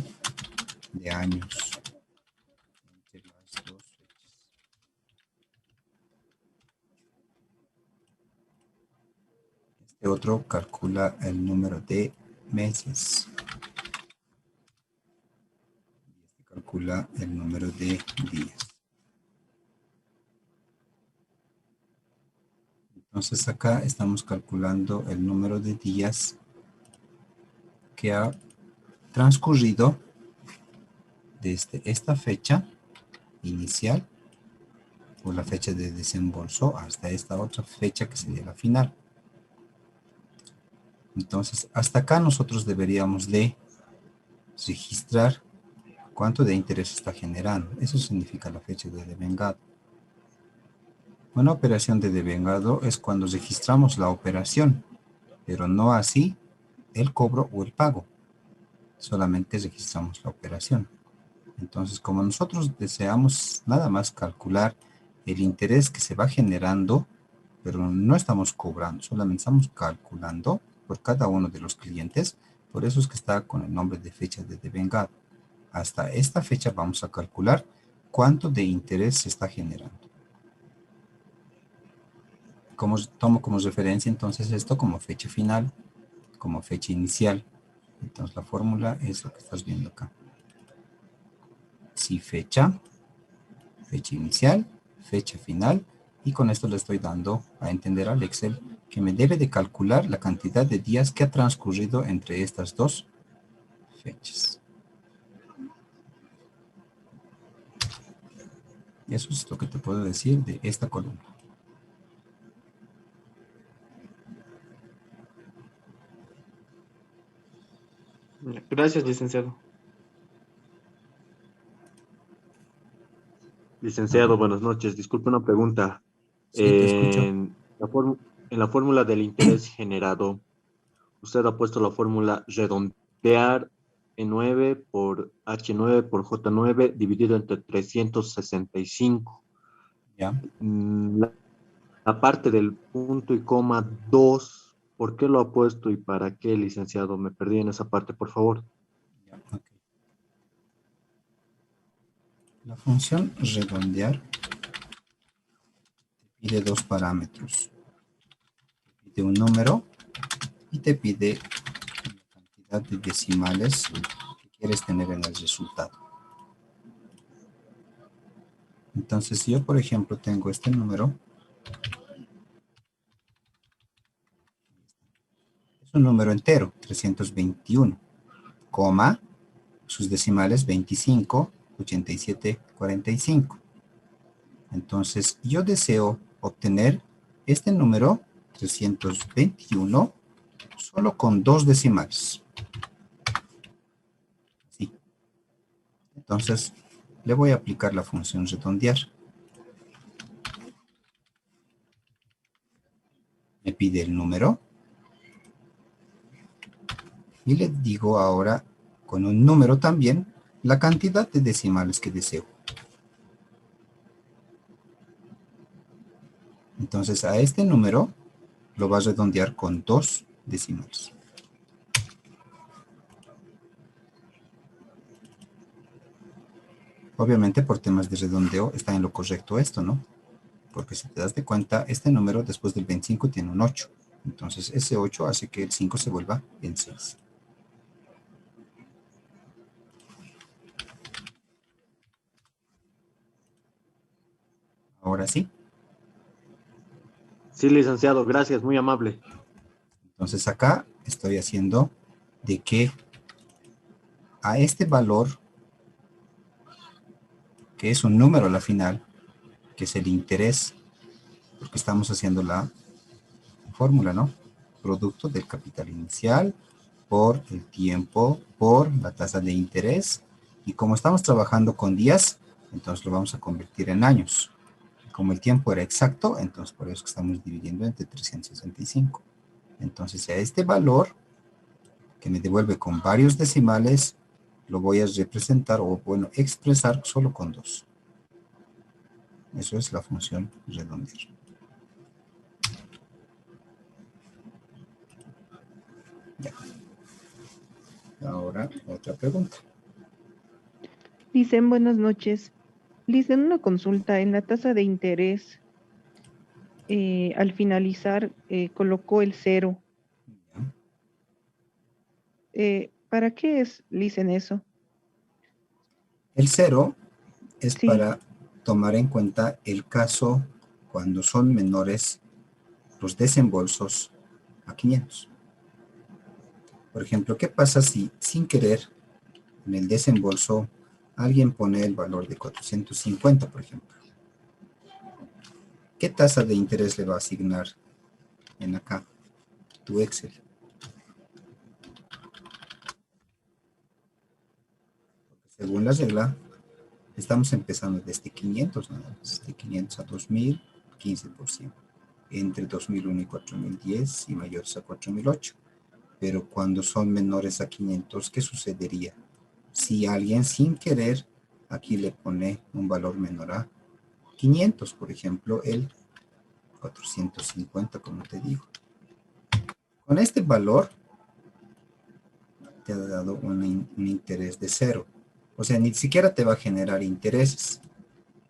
de años entre las dos fechas. Este otro calcula el número de meses. Y este calcula el número de días. Entonces acá estamos calculando el número de días que ha transcurrido desde esta fecha inicial o la fecha de desembolso hasta esta otra fecha que sería la final. Entonces hasta acá nosotros deberíamos de registrar cuánto de interés está generando. Eso significa la fecha de devengado. Una operación de devengado es cuando registramos la operación, pero no así el cobro o el pago. solamente registramos la operación. Entonces, como nosotros deseamos nada más calcular el interés que se va generando, pero no estamos cobrando, solamente estamos calculando por cada uno de los clientes, por eso es que está con el nombre de fecha de devengado. Hasta esta fecha vamos a calcular cuánto de interés se está generando. Tomo como referencia entonces esto como fecha final, como fecha inicial. Entonces la fórmula es lo que estás viendo acá. Si fecha inicial, fecha final, y con esto le estoy dando a entender al Excel que me debe de calcular la cantidad de días que ha transcurrido entre estas dos fechas. Eso es lo que te puedo decir de esta columna. Gracias, licenciado. Licenciado, buenas noches. Disculpe una pregunta. Sí, te escucho. En la fórmula del interés generado, usted ha puesto la fórmula redondear E9 por H9 por J9 dividido entre 365. ¿Ya? La parte del punto y coma 2, ¿por qué lo ha puesto y para qué, licenciado? Me perdí en esa parte, por favor. Ya, ok. La función redondear te pide dos parámetros. Te pide un número y te pide la cantidad de decimales que quieres tener en el resultado. Entonces, si yo, por ejemplo, tengo este número, es un número entero, 321, coma, sus decimales 25, 87, 45. Entonces, yo deseo obtener este número, 321, solo con dos decimales. Sí. Entonces, le voy a aplicar la función redondear. Me pide el número. Y le digo ahora, con un número también, la cantidad de decimales que deseo. Entonces, a este número lo va a redondear con dos decimales. Obviamente, por temas de redondeo, está en lo correcto esto, ¿no? Porque si te das de cuenta, este número después del 25 tiene un 8. Entonces, ese 8 hace que el 5 se vuelva en 6. Ahora sí. Sí, licenciado, gracias, muy amable. Entonces, acá estoy haciendo de que a este valor, que es un número a la final, que es el interés, porque estamos haciendo la fórmula, ¿no? Producto del capital inicial por el tiempo, por la tasa de interés, y como estamos trabajando con días, entonces lo vamos a convertir en años. Como el tiempo era exacto, entonces por eso que estamos dividiendo entre 365. Entonces a este valor, que me devuelve con varios decimales, lo voy a representar, o bueno, expresar solo con dos. Eso es la función redondear. Ya. Ahora, otra pregunta. Dicen, buenas noches. Dicen una consulta en la tasa de interés. Al finalizar, colocó el 0. ¿Para qué dicen eso? El 0 es Sí, para tomar en cuenta el caso cuando son menores los desembolsos a 500. Por ejemplo, ¿qué pasa si sin querer en el desembolso alguien pone el valor de 450, por ejemplo? ¿Qué tasa de interés le va a asignar en acá tu Excel? Según la regla, estamos empezando desde 500, ¿no? Desde 500 a 2000, 15%. Entre 2001 y 4010 y mayores a 4008. Pero cuando son menores a 500, ¿qué sucedería? Si alguien sin querer aquí le pone un valor menor a 500, por ejemplo, el 450, como te digo. Con este valor te ha dado un interés de 0. O sea, ni siquiera te va a generar intereses.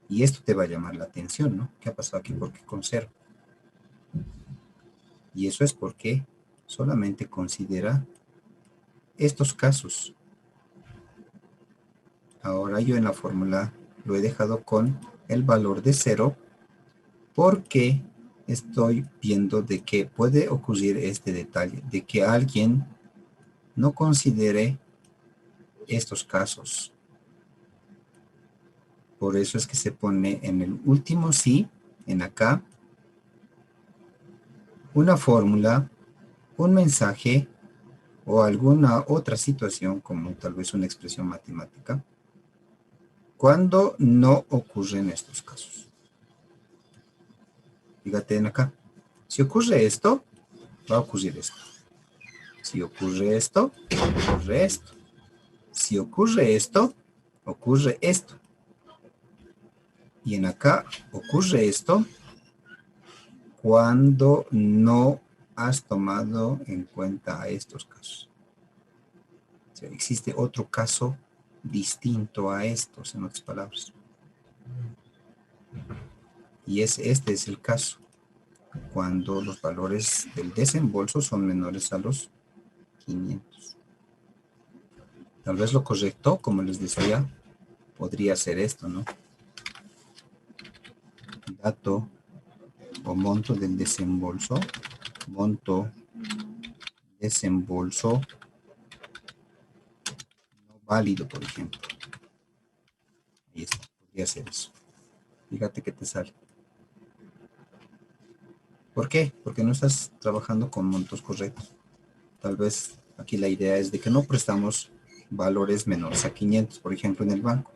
Y esto te va a llamar la atención, ¿no? ¿Qué ha pasado aquí? ¿Por qué con 0? Y eso es porque solamente considera estos casos. Ahora yo en la fórmula lo he dejado con el valor de 0 porque estoy viendo de que puede ocurrir este detalle, de que alguien no considere estos casos. Por eso es que se pone en el último sí, en acá, una fórmula, un mensaje o alguna otra situación, como tal vez una expresión matemática, cuando no ocurren estos casos. Fíjate en acá. Si ocurre esto, va a ocurrir esto. Si ocurre esto, ocurre esto. Si ocurre esto, ocurre esto. Y en acá ocurre esto cuando no has tomado en cuenta estos casos. O sea, existe otro caso distinto a estos, en otras palabras. Y este es el caso, cuando los valores del desembolso son menores a los 500. Tal vez lo correcto, como les decía, podría ser esto, ¿no? Dato o monto del desembolso, monto desembolso no válido, por ejemplo. Ahí está, podría ser eso. Fíjate que te sale. ¿Por qué? Porque no estás trabajando con montos correctos. Tal vez aquí la idea es de que no prestamos valores menores a 500, por ejemplo, en el banco.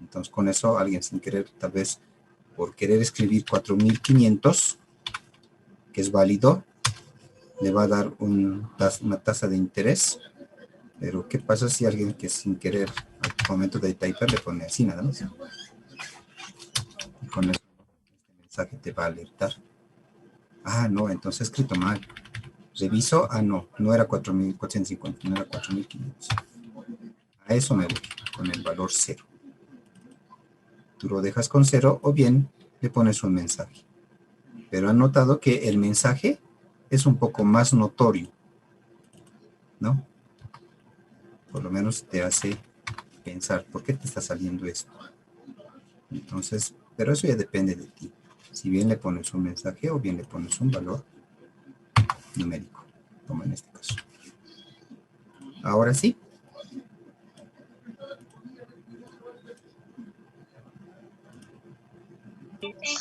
Entonces, con eso, alguien sin querer, tal vez por querer escribir 4.500, que es válido, le va a dar una tasa de interés. Pero, ¿qué pasa si alguien que sin querer, al momento de typer, le pone así nada más? Y con eso, este mensaje te va a alertar. Ah, no, entonces he escrito mal. Reviso, no era 4.450, no era 4.500. A eso me voy, con el valor 0. Tú lo dejas con 0 o bien le pones un mensaje. Pero han notado que el mensaje es un poco más notorio, ¿no? Por lo menos te hace pensar, ¿por qué te está saliendo esto? Entonces, pero eso ya depende de ti. Si bien le pones un mensaje o bien le pones un valor numérico, como en este caso. Ahora sí.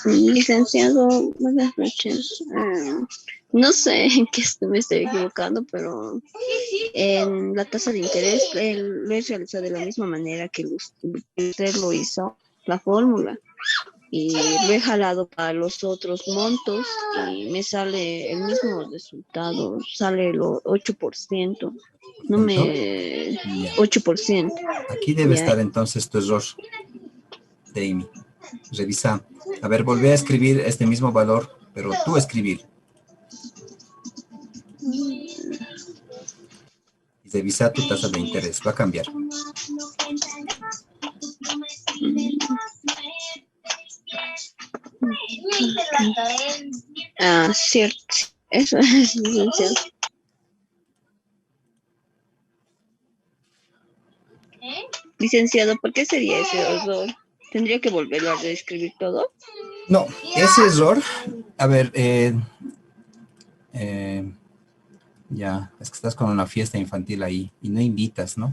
Licenciado, buenas noches. No sé en qué me estoy equivocando, pero en la tasa de interés lo he realizado de la misma manera que usted lo hizo, la fórmula. Y lo he jalado para los otros montos y me sale el mismo resultado, sale el 8%, no me... Ya. 8%. Aquí debe Ya. estar entonces tu error, Amy. Revisa. A ver, volví a escribir este mismo valor, pero tú escribir. Y revisa tu tasa de interés. Va a cambiar. Ah, cierto. Eso es licenciado. Licenciado, ¿por qué sería ese error? ¿Tendría que volverlo a reescribir todo? No, ese error, a ver, ya, es que estás con una fiesta infantil ahí y no invitas, ¿no?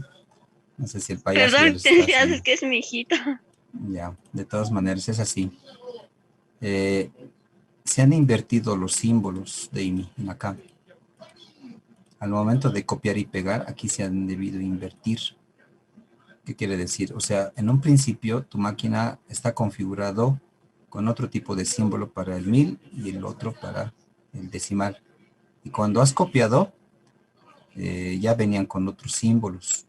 No sé si el payaso ya Perdón, les está ya haciendo. es que es mi hijita. Ya, de todas maneras es así. Se han invertido los símbolos de Amy en acá. Al momento de copiar y pegar, aquí se han debido invertir. ¿Qué quiere decir? O sea, en un principio tu máquina está configurado con otro tipo de símbolo para el 1000 y el otro para el decimal. Y cuando has copiado, ya venían con otros símbolos.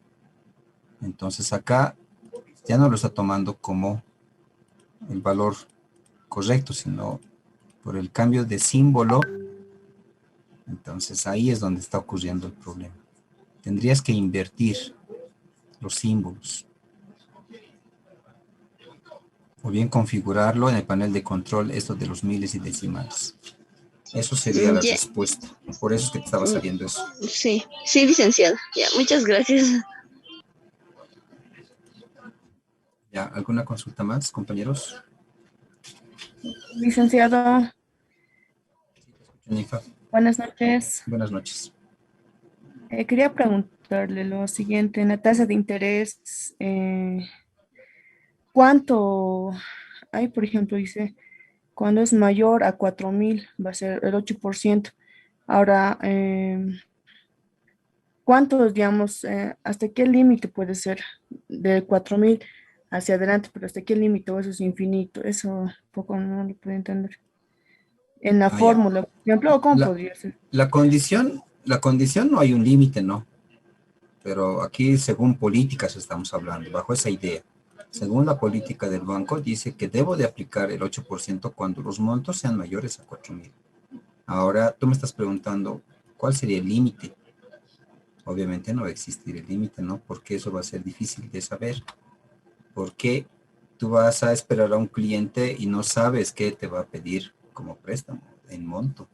Entonces acá ya no lo está tomando como el valor correcto, sino por el cambio de símbolo. Entonces ahí es donde está ocurriendo el problema. Tendrías que invertir los símbolos o bien configurarlo en el panel de control, esto de los miles y decimales. Eso sería la Ya, respuesta. Por eso es que te estaba saliendo eso. sí, sí, licenciado. Ya, muchas gracias. ¿Ya? ¿Alguna consulta más, compañeros? Licenciado, Jennifer, buenas noches. buenas noches. Quería preguntarle lo siguiente, en la tasa de interés, ¿cuánto hay, por ejemplo, dice, cuando es mayor a 4.000 va a ser el 8%? Ahora, ¿cuánto, digamos, hasta qué límite puede ser de 4.000 hacia adelante, pero hasta qué límite o eso es infinito? Eso un poco no lo puedo entender. En la Ah, ya. fórmula, por ejemplo, ¿cómo La, podría ser? la condición no hay un límite, ¿no? Pero aquí, según políticas estamos hablando, bajo esa idea. Según la política del banco, dice que debo de aplicar el 8% cuando los montos sean mayores a 4.000. Ahora, tú me estás preguntando, ¿cuál sería el límite? Obviamente no va a existir el límite, ¿no? Porque eso va a ser difícil de saber. Porque tú vas a esperar a un cliente y no sabes qué te va a pedir como préstamo en monto.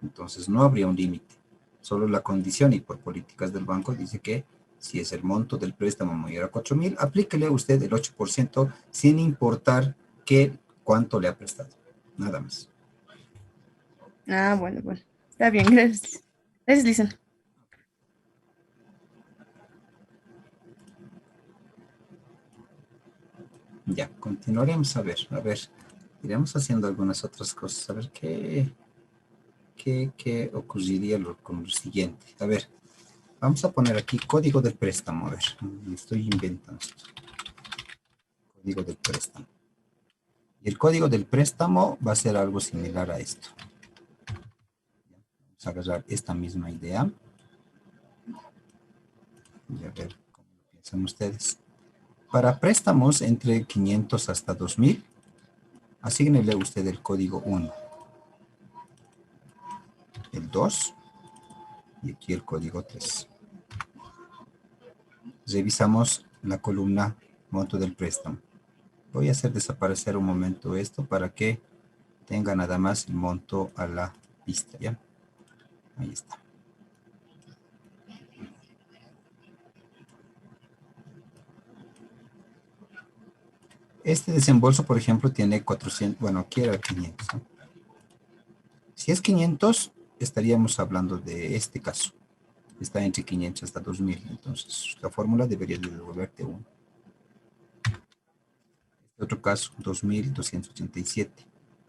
Entonces no habría un límite. Solo la condición y por políticas del banco dice que si es el monto del préstamo mayor a 4.000, aplíquele usted el 8% sin importar cuánto le ha prestado. Nada más. Ah, bueno, bueno. Está bien, gracias. Gracias, Lisa. Ya, continuaremos a ver. Iremos haciendo algunas otras cosas. A ver qué ocurriría con lo siguiente. A ver, vamos a poner aquí código del préstamo. A ver, me estoy inventando esto. Código del préstamo. Y el código del préstamo va a ser algo similar a esto. Vamos a agarrar esta misma idea. Y a ver cómo lo piensan ustedes. Para préstamos entre 500 hasta 2.000, asígnele usted el código 1, el 2 y aquí el código 3. Revisamos la columna monto del préstamo. Voy a hacer desaparecer un momento esto para que tenga nada más el monto a la vista, ¿ya? Ahí está. Este desembolso, por ejemplo, tiene 400, bueno, aquí era 500, ¿no? Si es 500, estaríamos hablando de este caso. Está entre 500 hasta 2.000, entonces la fórmula debería de devolverte 1. Este otro caso, 2.287,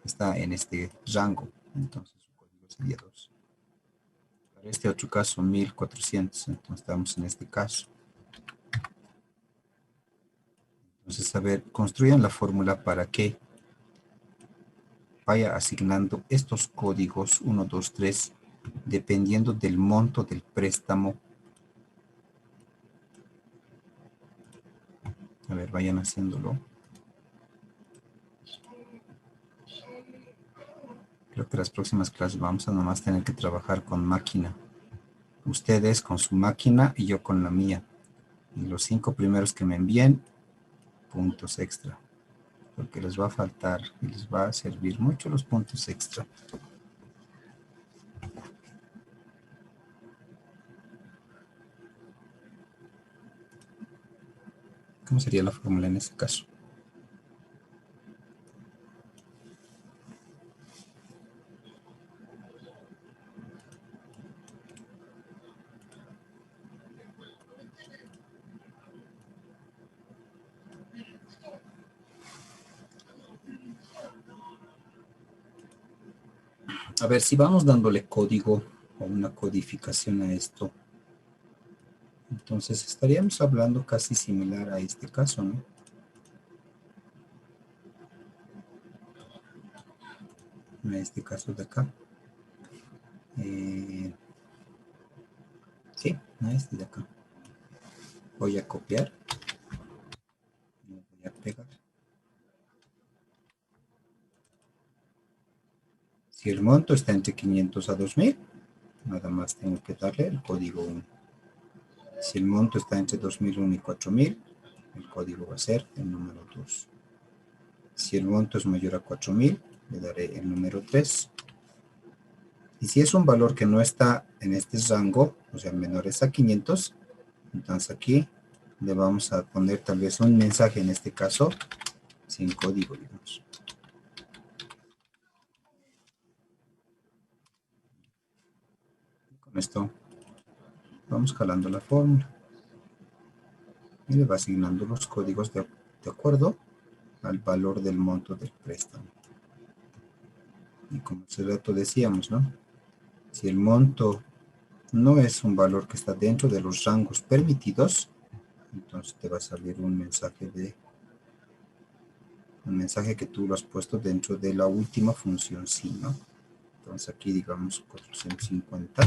está en este rango, entonces su código sería 2. Para este otro caso, 1.400, entonces estamos en este caso. Entonces, a ver, construyan la fórmula para que vaya asignando estos códigos 1, 2, 3, dependiendo del monto del préstamo. A ver, vayan haciéndolo. Creo que las próximas clases vamos a nomás tener que trabajar con máquina. Ustedes con su máquina y yo con la mía. Y los 5 primeros que me envíen, puntos extra. Porque les va a faltar y les va a servir mucho los puntos extra. ¿Cómo sería la fórmula en ese caso? A ver, si vamos dándole código o una codificación a esto, entonces estaríamos hablando casi similar a este caso, ¿no? A este caso de acá. Sí, Este de acá. Voy a copiar. Lo voy a pegar. Si el monto está entre 500 a 2000, nada más tengo que darle el código 1. Si el monto está entre 2001 y 4000, el código va a ser el número 2. Si el monto es mayor a 4000, le daré el número 3. Y si es un valor que no está en este rango, o sea, menores a 500, entonces aquí le vamos a poner tal vez un mensaje, en este caso, sin código, digamos. Con esto vamos jalando la fórmula. Y le va asignando los códigos de acuerdo al valor del monto del préstamo. Y como hace rato decíamos, ¿no? Si el monto no es un valor que está dentro de los rangos permitidos, entonces te va a salir un mensaje que tú lo has puesto dentro de la última función sí, ¿no? Entonces aquí digamos 450.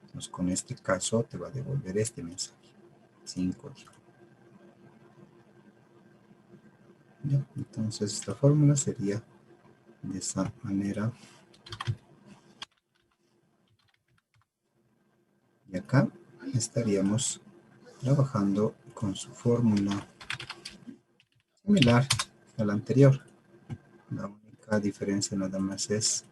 Entonces con este caso te va a devolver este mensaje sin código. ¿Ya? Entonces esta fórmula sería de esa manera. Y acá estaríamos trabajando con su fórmula similar a la anterior. La única diferencia nada más es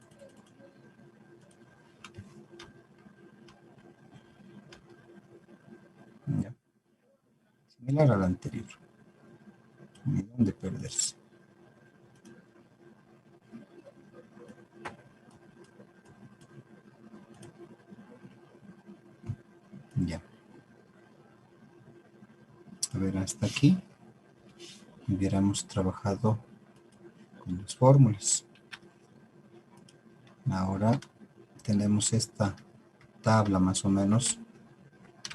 ¿ya? Similar a la anterior. Ni dónde perderse. Ya. A ver, hasta aquí hubiéramos trabajado con las fórmulas. Ahora tenemos esta tabla más o menos.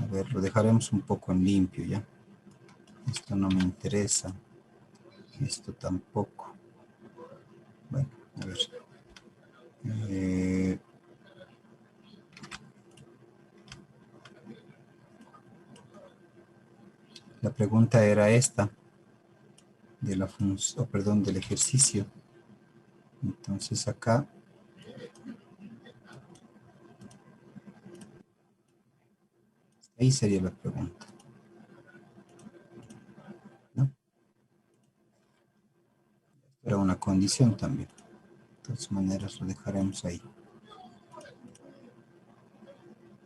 A ver, lo dejaremos un poco en limpio ya. Esto no me interesa. Esto tampoco. Bueno, a ver. La pregunta era esta. De la función, perdón, del ejercicio. Entonces acá ahí sería la pregunta, ¿no? Era una condición también. De todas maneras lo dejaremos ahí.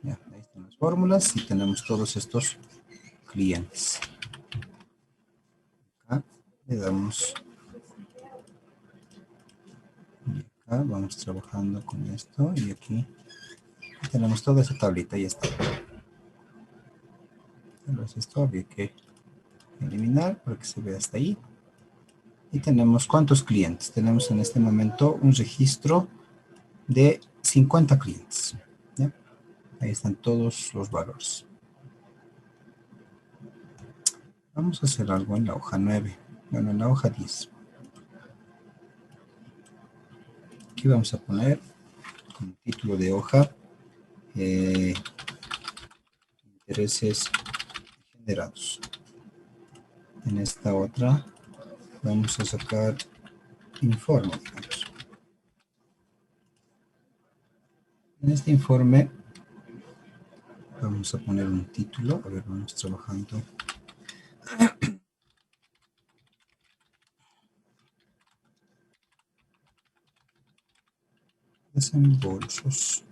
Ya, ahí están las fórmulas y tenemos todos estos clientes. Acá le damos. Y acá vamos trabajando con esto y aquí tenemos toda esa tablita y está. Entonces esto habría que eliminar para que se vea hasta ahí. Y tenemos ¿cuántos clientes? Tenemos en este momento un registro de 50 clientes. ¿Ya? Ahí están todos los valores. Vamos a hacer algo en la hoja 9. Bueno, en la hoja 10. Aquí vamos a poner como título de hoja intereses generados. En esta otra vamos a sacar informe. En este informe vamos a poner un título. A ver, vamos trabajando. Desembolsos.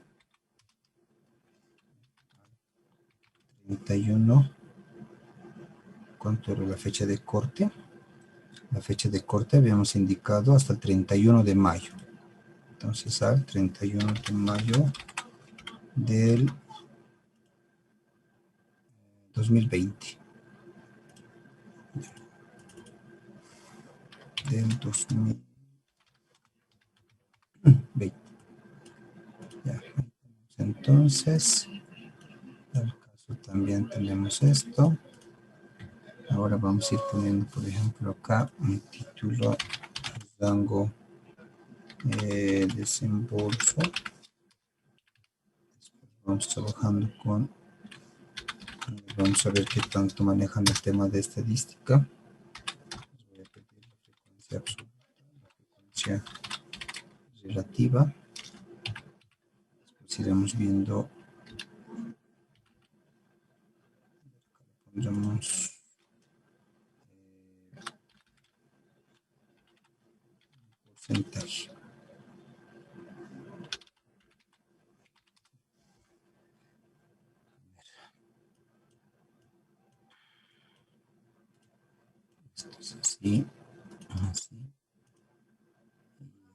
31. ¿Cuánto era la fecha de corte? La fecha de corte habíamos indicado hasta el 31 de mayo. Entonces al 31 de mayo del 2020. Del 2020. Ya. Entonces, en el caso también tenemos esto. Ahora vamos a ir poniendo, por ejemplo, acá un título, rango desembolso. Vamos trabajando con Vamos a ver qué tanto manejan el tema de estadística. Les voy a pedir la frecuencia absoluta, la frecuencia relativa. Después iremos viendo. Pondremos porcentaje. Esto es así, así.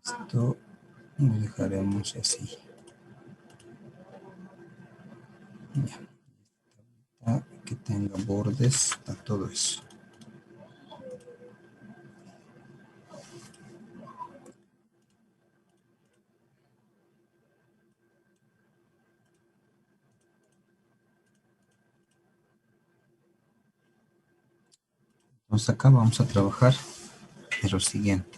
Esto lo dejaremos así. Ya. Que tenga bordes a todo eso. Entonces acá vamos a trabajar en lo siguiente.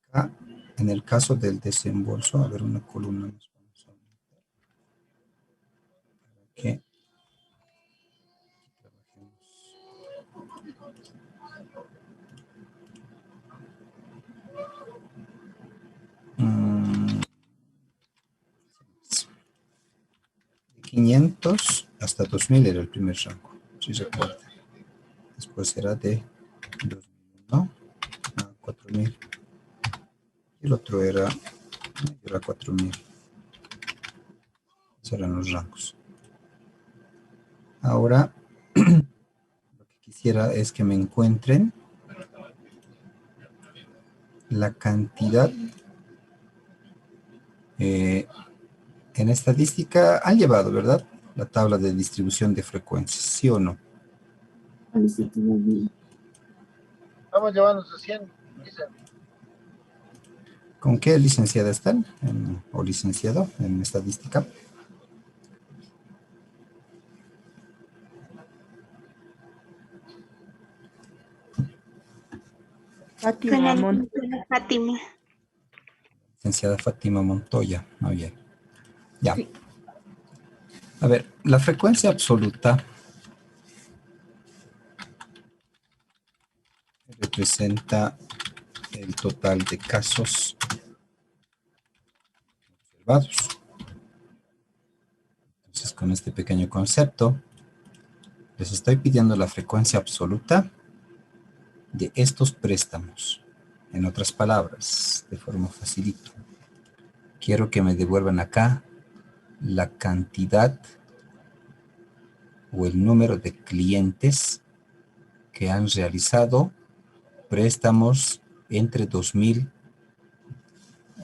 Acá, en el caso del desembolso, a ver, una columna nos vamos a aumentar para que trabajemos. De 500 hasta 2000 era el primer rango, si recuerdan. Después era de 2001 a 4000. Y el otro era 4000. Esos eran los rangos. Ahora, lo que quisiera es que me encuentren la cantidad. En estadística han llevado, ¿verdad? La tabla de distribución de frecuencias, ¿sí o no? Estamos llevando 100, dicen. ¿Con qué licenciada están? ¿O licenciado en estadística? Fátima Montt. Fátima. Licenciada Fátima Montoya. Muy bien. Ya. Sí. A ver, la frecuencia absoluta representa el total de casos observados. Entonces, con este pequeño concepto, les estoy pidiendo la frecuencia absoluta de estos préstamos. En otras palabras, de forma facilito, quiero que me devuelvan acá la cantidad o el número de clientes que han realizado préstamos entre 2000,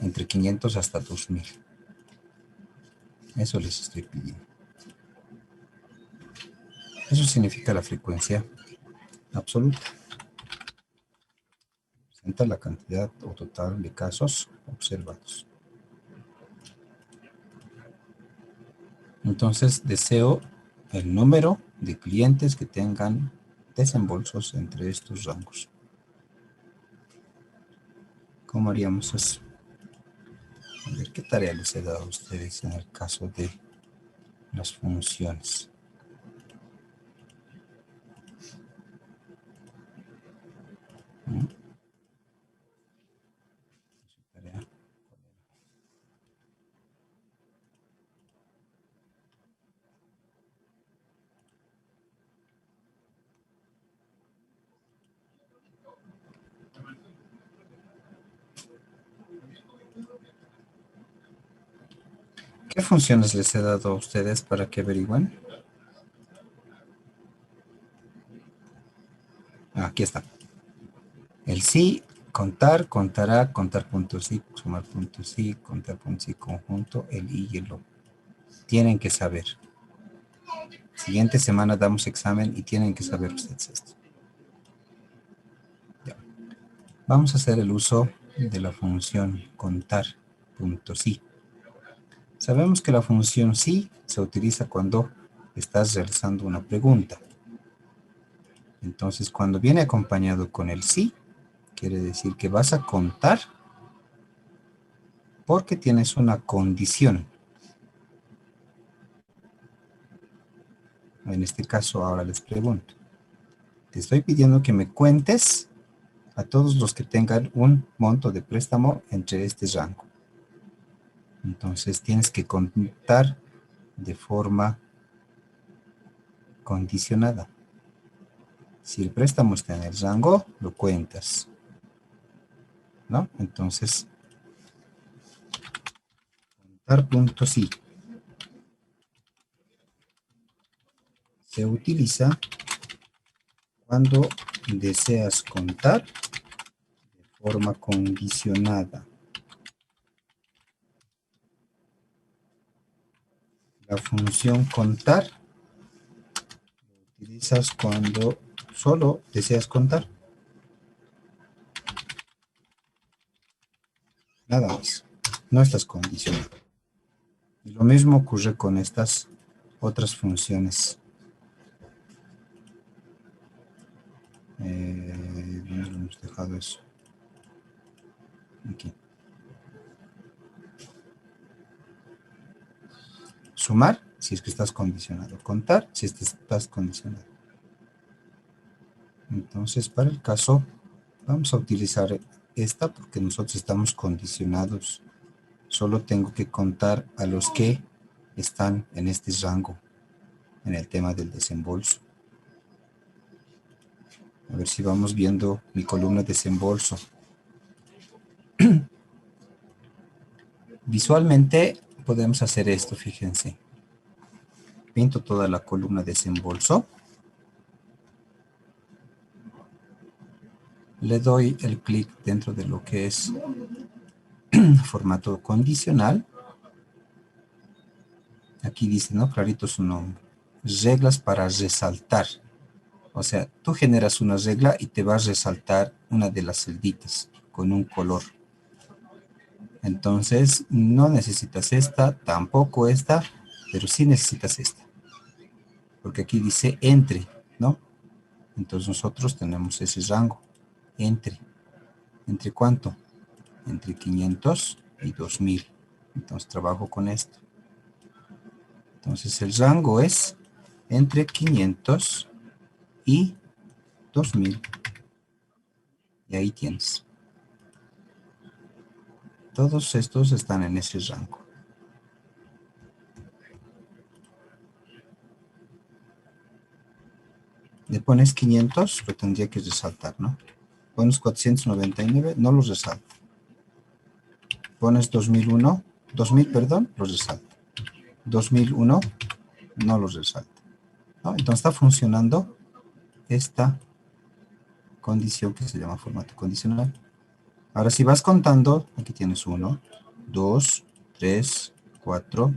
entre 500 hasta 2000. Eso les estoy pidiendo. Eso significa la frecuencia absoluta. Representa la cantidad o total de casos observados. Entonces deseo el número de clientes que tengan desembolsos entre estos rangos. ¿Cómo haríamos eso? A ver, ¿qué tarea les he dado a ustedes en el caso de las funciones? ¿Qué funciones les he dado a ustedes para que averigüen? Aquí está. El sí, contar, contará, contar puntos sí, sumar puntos sí, contar puntos sí, conjunto, el y y el lo. Tienen que saber. Siguiente semana damos examen y tienen que saber ustedes esto. Ya. Vamos a hacer el uso de la función contar puntos sí. Sabemos que la función sí se utiliza cuando estás realizando una pregunta. Entonces, cuando viene acompañado con el sí, quiere decir que vas a contar porque tienes una condición. En este caso, ahora les pregunto. Te estoy pidiendo que me cuentes a todos los que tengan un monto de préstamo entre este rango. Entonces, tienes que contar de forma condicionada. Si el préstamo está en el rango, lo cuentas, ¿no? Entonces, contar punto sí. Se utiliza cuando deseas contar de forma condicionada. La función contar lo utilizas cuando solo deseas contar. Nada más. No estás condicionado. Y lo mismo ocurre con estas otras funciones. ¿Dónde lo hemos dejado eso? Aquí. Sumar, si es que estás condicionado. Contar, si es que estás condicionado. Entonces, para el caso, vamos a utilizar esta porque nosotros estamos condicionados. Solo tengo que contar a los que están en este rango, en el tema del desembolso. A ver si vamos viendo mi columna desembolso. Visualmente podemos hacer esto, fíjense. Pinto toda la columna desembolso. Le doy el clic dentro de lo que es formato condicional. Aquí dice, ¿no? Clarito su nombre. Reglas para resaltar. O sea, tú generas una regla y te va a resaltar una de las celditas con un color. Entonces, no necesitas esta, tampoco esta, pero sí necesitas esta. Porque aquí dice entre, ¿no? Entonces nosotros tenemos ese rango. Entre. ¿Entre cuánto? Entre 500 y 2000. Entonces trabajo con esto. Entonces el rango es entre 500 y 2000. Y ahí tienes. Todos estos están en ese rango. Le pones 500, lo tendría que resaltar, ¿no? Pones 499, no los resalta. Pones 2001, 2000, perdón, los resalta. 2001, no los resalta, ¿no? Entonces está funcionando esta condición que se llama formato condicional. Ahora si vas contando, aquí tienes 1, 2, 3, 4.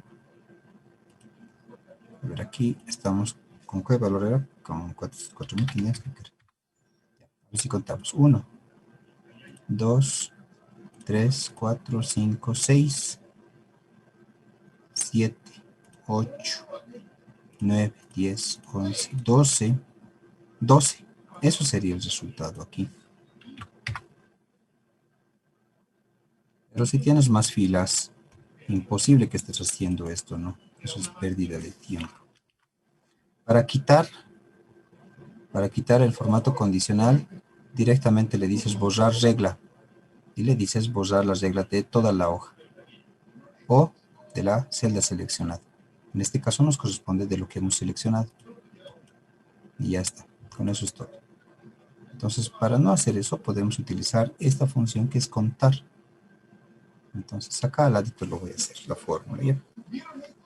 A ver, aquí estamos, ¿con qué valor era? Con 4.500. A ver si contamos. 1, 2, 3, 4, 5, 6, 7, 8, 9, 10, 11, 12, 12. Eso sería el resultado aquí. Pero si tienes más filas, imposible que estés haciendo esto, ¿no? Eso es pérdida de tiempo. Para quitar el formato condicional, directamente le dices borrar regla. Y le dices borrar la regla de toda la hoja. O de la celda seleccionada. En este caso nos corresponde de lo que hemos seleccionado. Y ya está. Con eso es todo. Entonces, para no hacer eso, podemos utilizar esta función que es contar. Entonces, acá al ladito lo voy a hacer, la fórmula, ¿ya?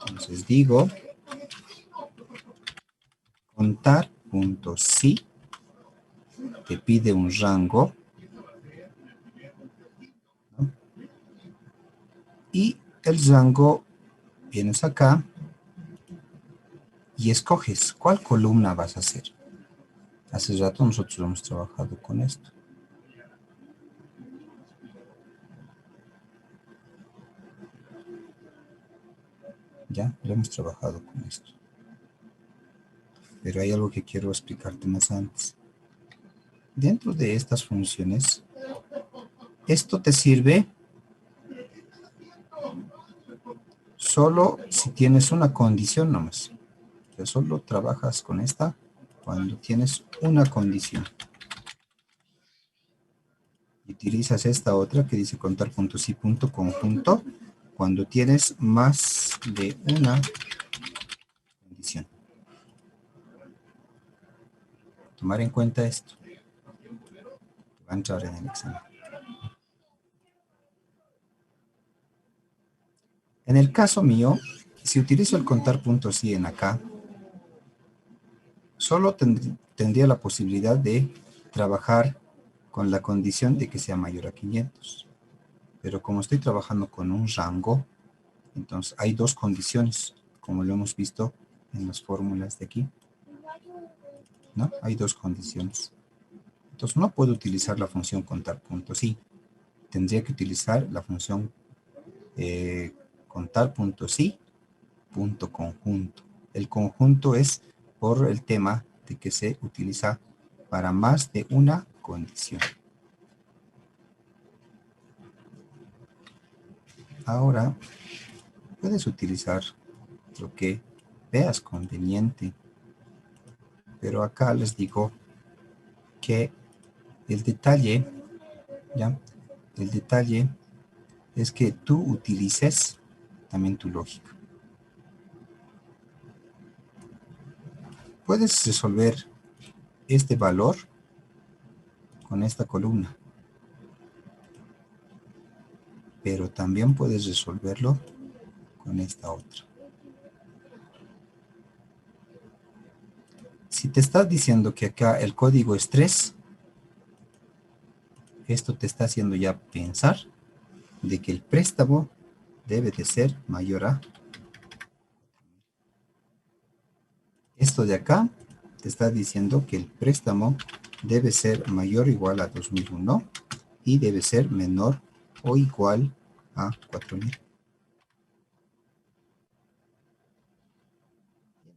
Entonces, digo, contar.si te pide un rango, ¿no? Y el rango, vienes acá y escoges cuál columna vas a hacer. Hace rato nosotros hemos trabajado con esto. Ya, lo hemos trabajado con esto. Pero hay algo que quiero explicarte más antes. Dentro de estas funciones, esto te sirve solo si tienes una condición nomás. Pero solo trabajas con esta cuando tienes una condición. Y utilizas esta otra que dice contar puntos y punto conjunto cuando tienes más de una condición. Tomar en cuenta esto. Va a entrar en el examen. En el caso mío, si utilizo el contar puntos y en acá, solo tendría la posibilidad de trabajar con la condición de que sea mayor a 500. Pero como estoy trabajando con un rango, entonces hay dos condiciones, como lo hemos visto en las fórmulas de aquí. ¿No? Hay dos condiciones. Entonces no puedo utilizar la función contar puntos y. Tendría que utilizar la función contar puntos y punto conjunto. El conjunto es por el tema de que se utiliza para más de una condición. Ahora puedes utilizar lo que veas conveniente, pero acá les digo que el detalle, ¿ya? El detalle es que tú utilices también tu lógica. Puedes resolver este valor con esta columna, pero también puedes resolverlo con esta otra. Si te estás diciendo que acá el código es 3, esto te está haciendo ya pensar de que el préstamo debe de ser mayor a. Esto de acá te está diciendo que el préstamo debe ser mayor o igual a 2001 y debe ser menor o igual a 4000.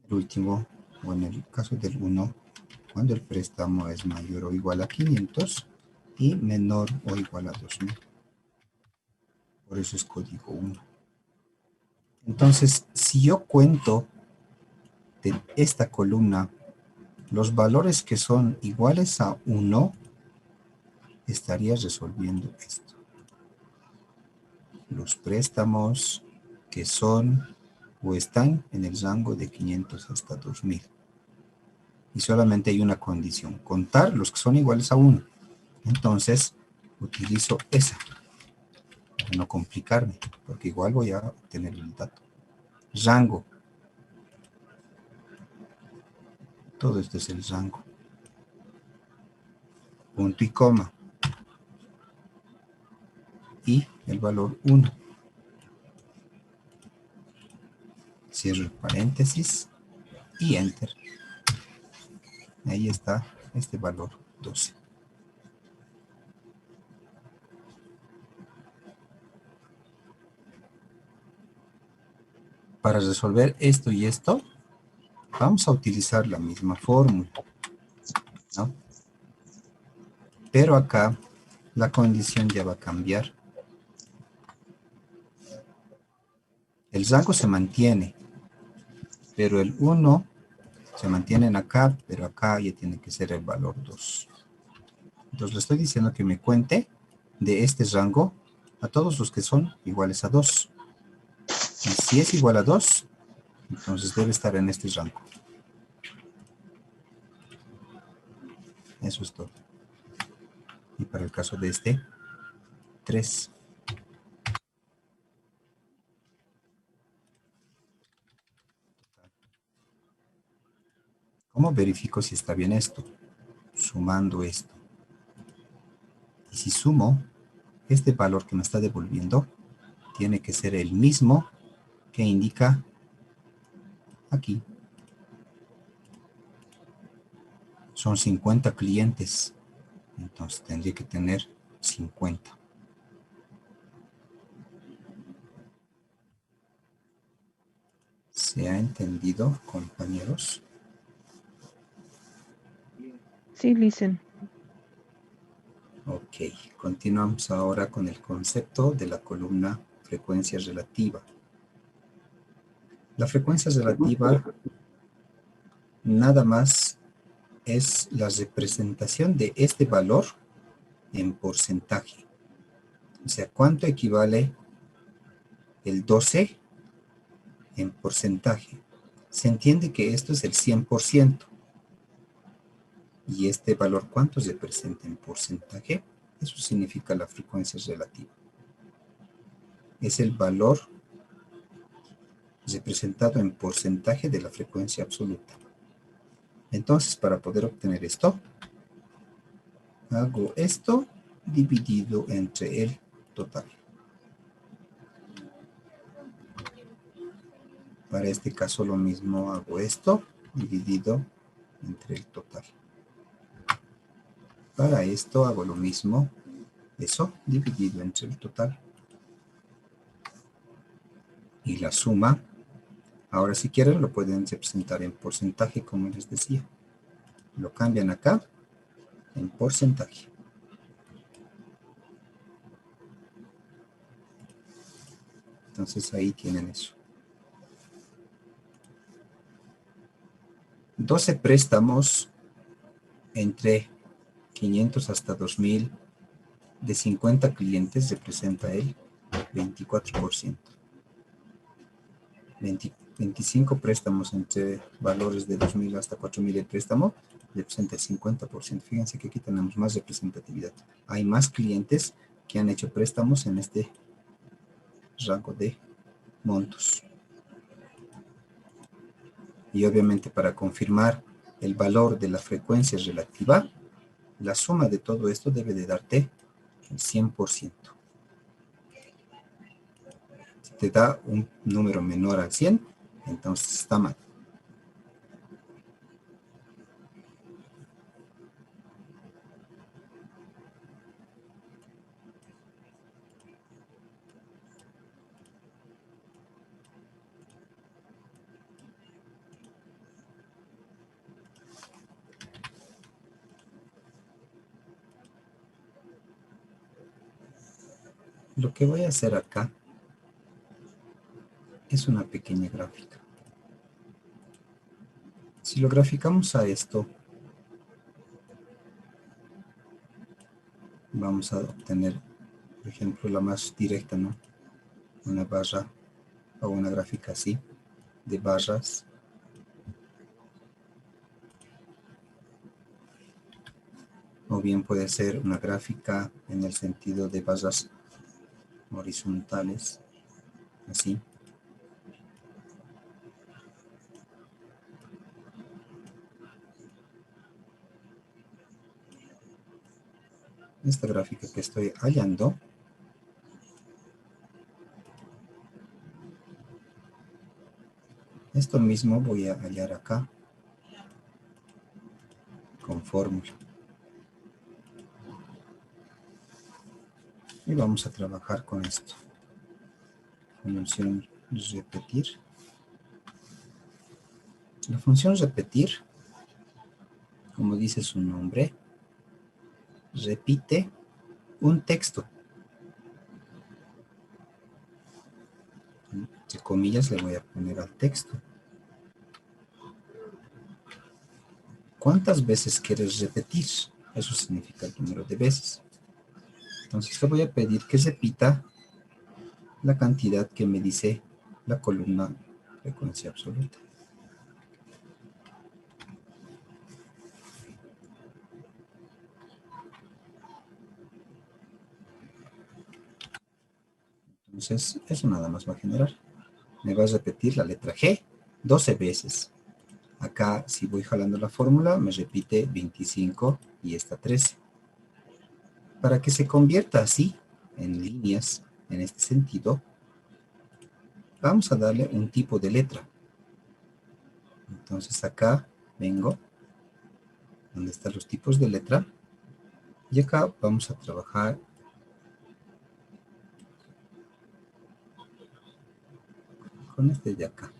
El último, o en el caso del 1, cuando el préstamo es mayor o igual a 500 y menor o igual a 2000. Por eso es código 1. Entonces, si yo cuento de esta columna los valores que son iguales a 1, estaría resolviendo esto. Los préstamos que son o están en el rango de 500 hasta 2000. Y solamente hay una condición, contar los que son iguales a 1. Entonces, utilizo esa, para no complicarme, porque igual voy a obtener el dato. Rango. Todo esto es el rango. Punto y coma. Y el valor 1. Cierro el paréntesis y enter. Ahí está este valor 12. Para resolver esto y esto, vamos a utilizar la misma fórmula, ¿no? Pero acá la condición ya va a cambiar. El rango se mantiene, pero el 1 se mantiene acá, pero acá ya tiene que ser el valor 2. Entonces le estoy diciendo que me cuente de este rango a todos los que son iguales a 2. Y si es igual a 2, entonces debe estar en este rango. Eso es todo. Y para el caso de este, 3. ¿Cómo verifico si está bien esto? Sumando esto. Y si sumo, este valor que me está devolviendo tiene que ser el mismo que indica aquí. Son 50 clientes. Entonces tendría que tener 50. ¿Se ha entendido, compañeros? Sí, listen. Ok, continuamos ahora con el concepto de la columna frecuencia relativa. La frecuencia relativa nada más es la representación de este valor en porcentaje. O sea, ¿cuánto equivale el 12 en porcentaje? Se entiende que esto es el 100%. ¿Y este valor cuánto se presenta en porcentaje? Eso significa la frecuencia relativa. Es el valor representado en porcentaje de la frecuencia absoluta. Entonces, para poder obtener esto, hago esto dividido entre el total. Para este caso lo mismo, hago esto dividido entre el total. Para esto hago lo mismo, eso dividido entre el total. Y la suma, ahora si quieren lo pueden representar en porcentaje como les decía. Lo cambian acá en porcentaje. Entonces ahí tienen eso. 12 préstamos entre 500 hasta 2000 de 50 clientes representa el 24%. 25 préstamos entre valores de 2000 hasta 4000 el préstamo representa el 50%. Fíjense que aquí tenemos más representatividad. Hay más clientes que han hecho préstamos en este rango de montos. Y obviamente para confirmar el valor de la frecuencia relativa, la suma de todo esto debe de darte el 100%. Si te da un número menor al 100, entonces está mal. Lo que voy a hacer acá es una pequeña gráfica. Si lo graficamos a esto, vamos a obtener, por ejemplo, la más directa, ¿no? Una barra o una gráfica así, de barras. O bien puede ser una gráfica en el sentido de barras horizontales, así. Esta gráfica que estoy hallando esto mismo voy a hallar acá con fórmula. Y vamos a trabajar con esto. Función repetir. La función repetir, como dice su nombre, repite un texto. Entre comillas le voy a poner al texto. ¿Cuántas veces quieres repetir? Eso significa el número de veces. Entonces le voy a pedir que repita la cantidad que me dice la columna frecuencia absoluta. Entonces, eso nada más va a generar. Me va a repetir la letra G 12 veces. Acá, si voy jalando la fórmula, me repite 25 y esta 13. Para que se convierta así, en líneas, en este sentido, vamos a darle un tipo de letra. Entonces acá vengo, donde están los tipos de letra, y acá vamos a trabajar con este de acá.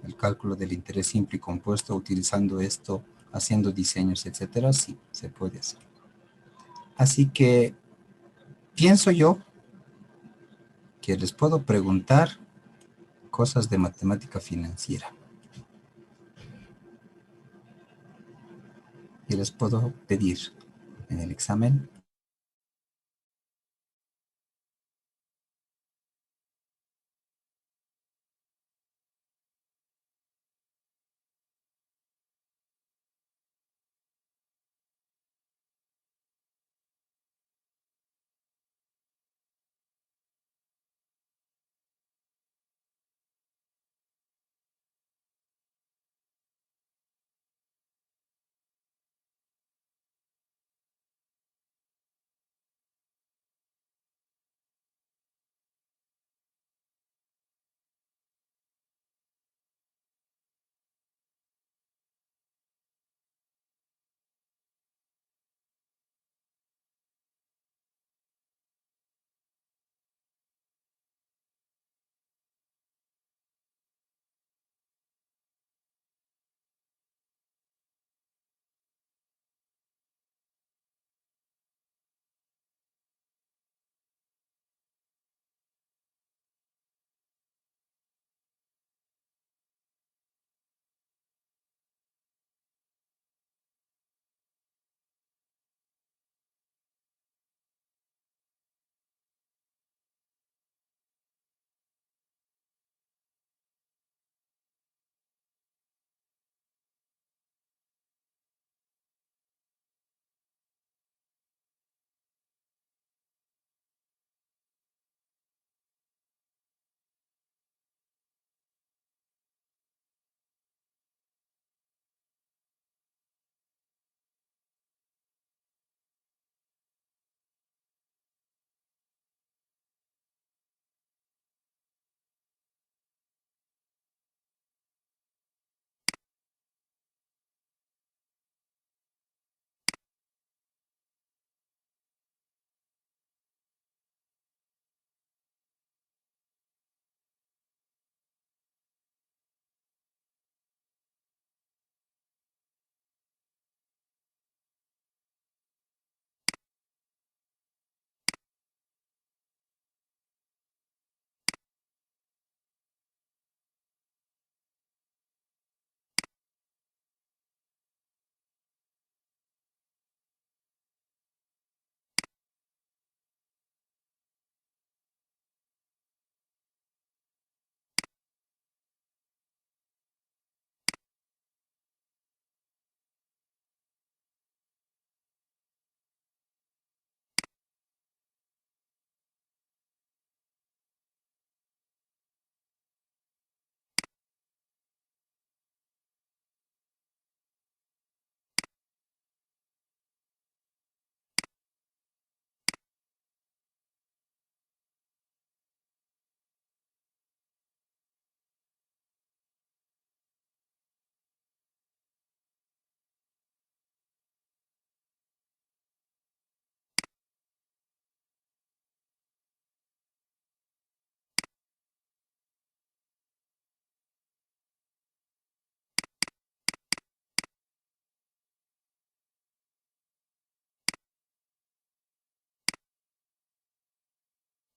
el cálculo del interés simple y compuesto utilizando esto, haciendo diseños, etcétera, sí, se puede hacer. Así que pienso yo que les puedo preguntar cosas de matemática financiera. Y les puedo pedir en el examen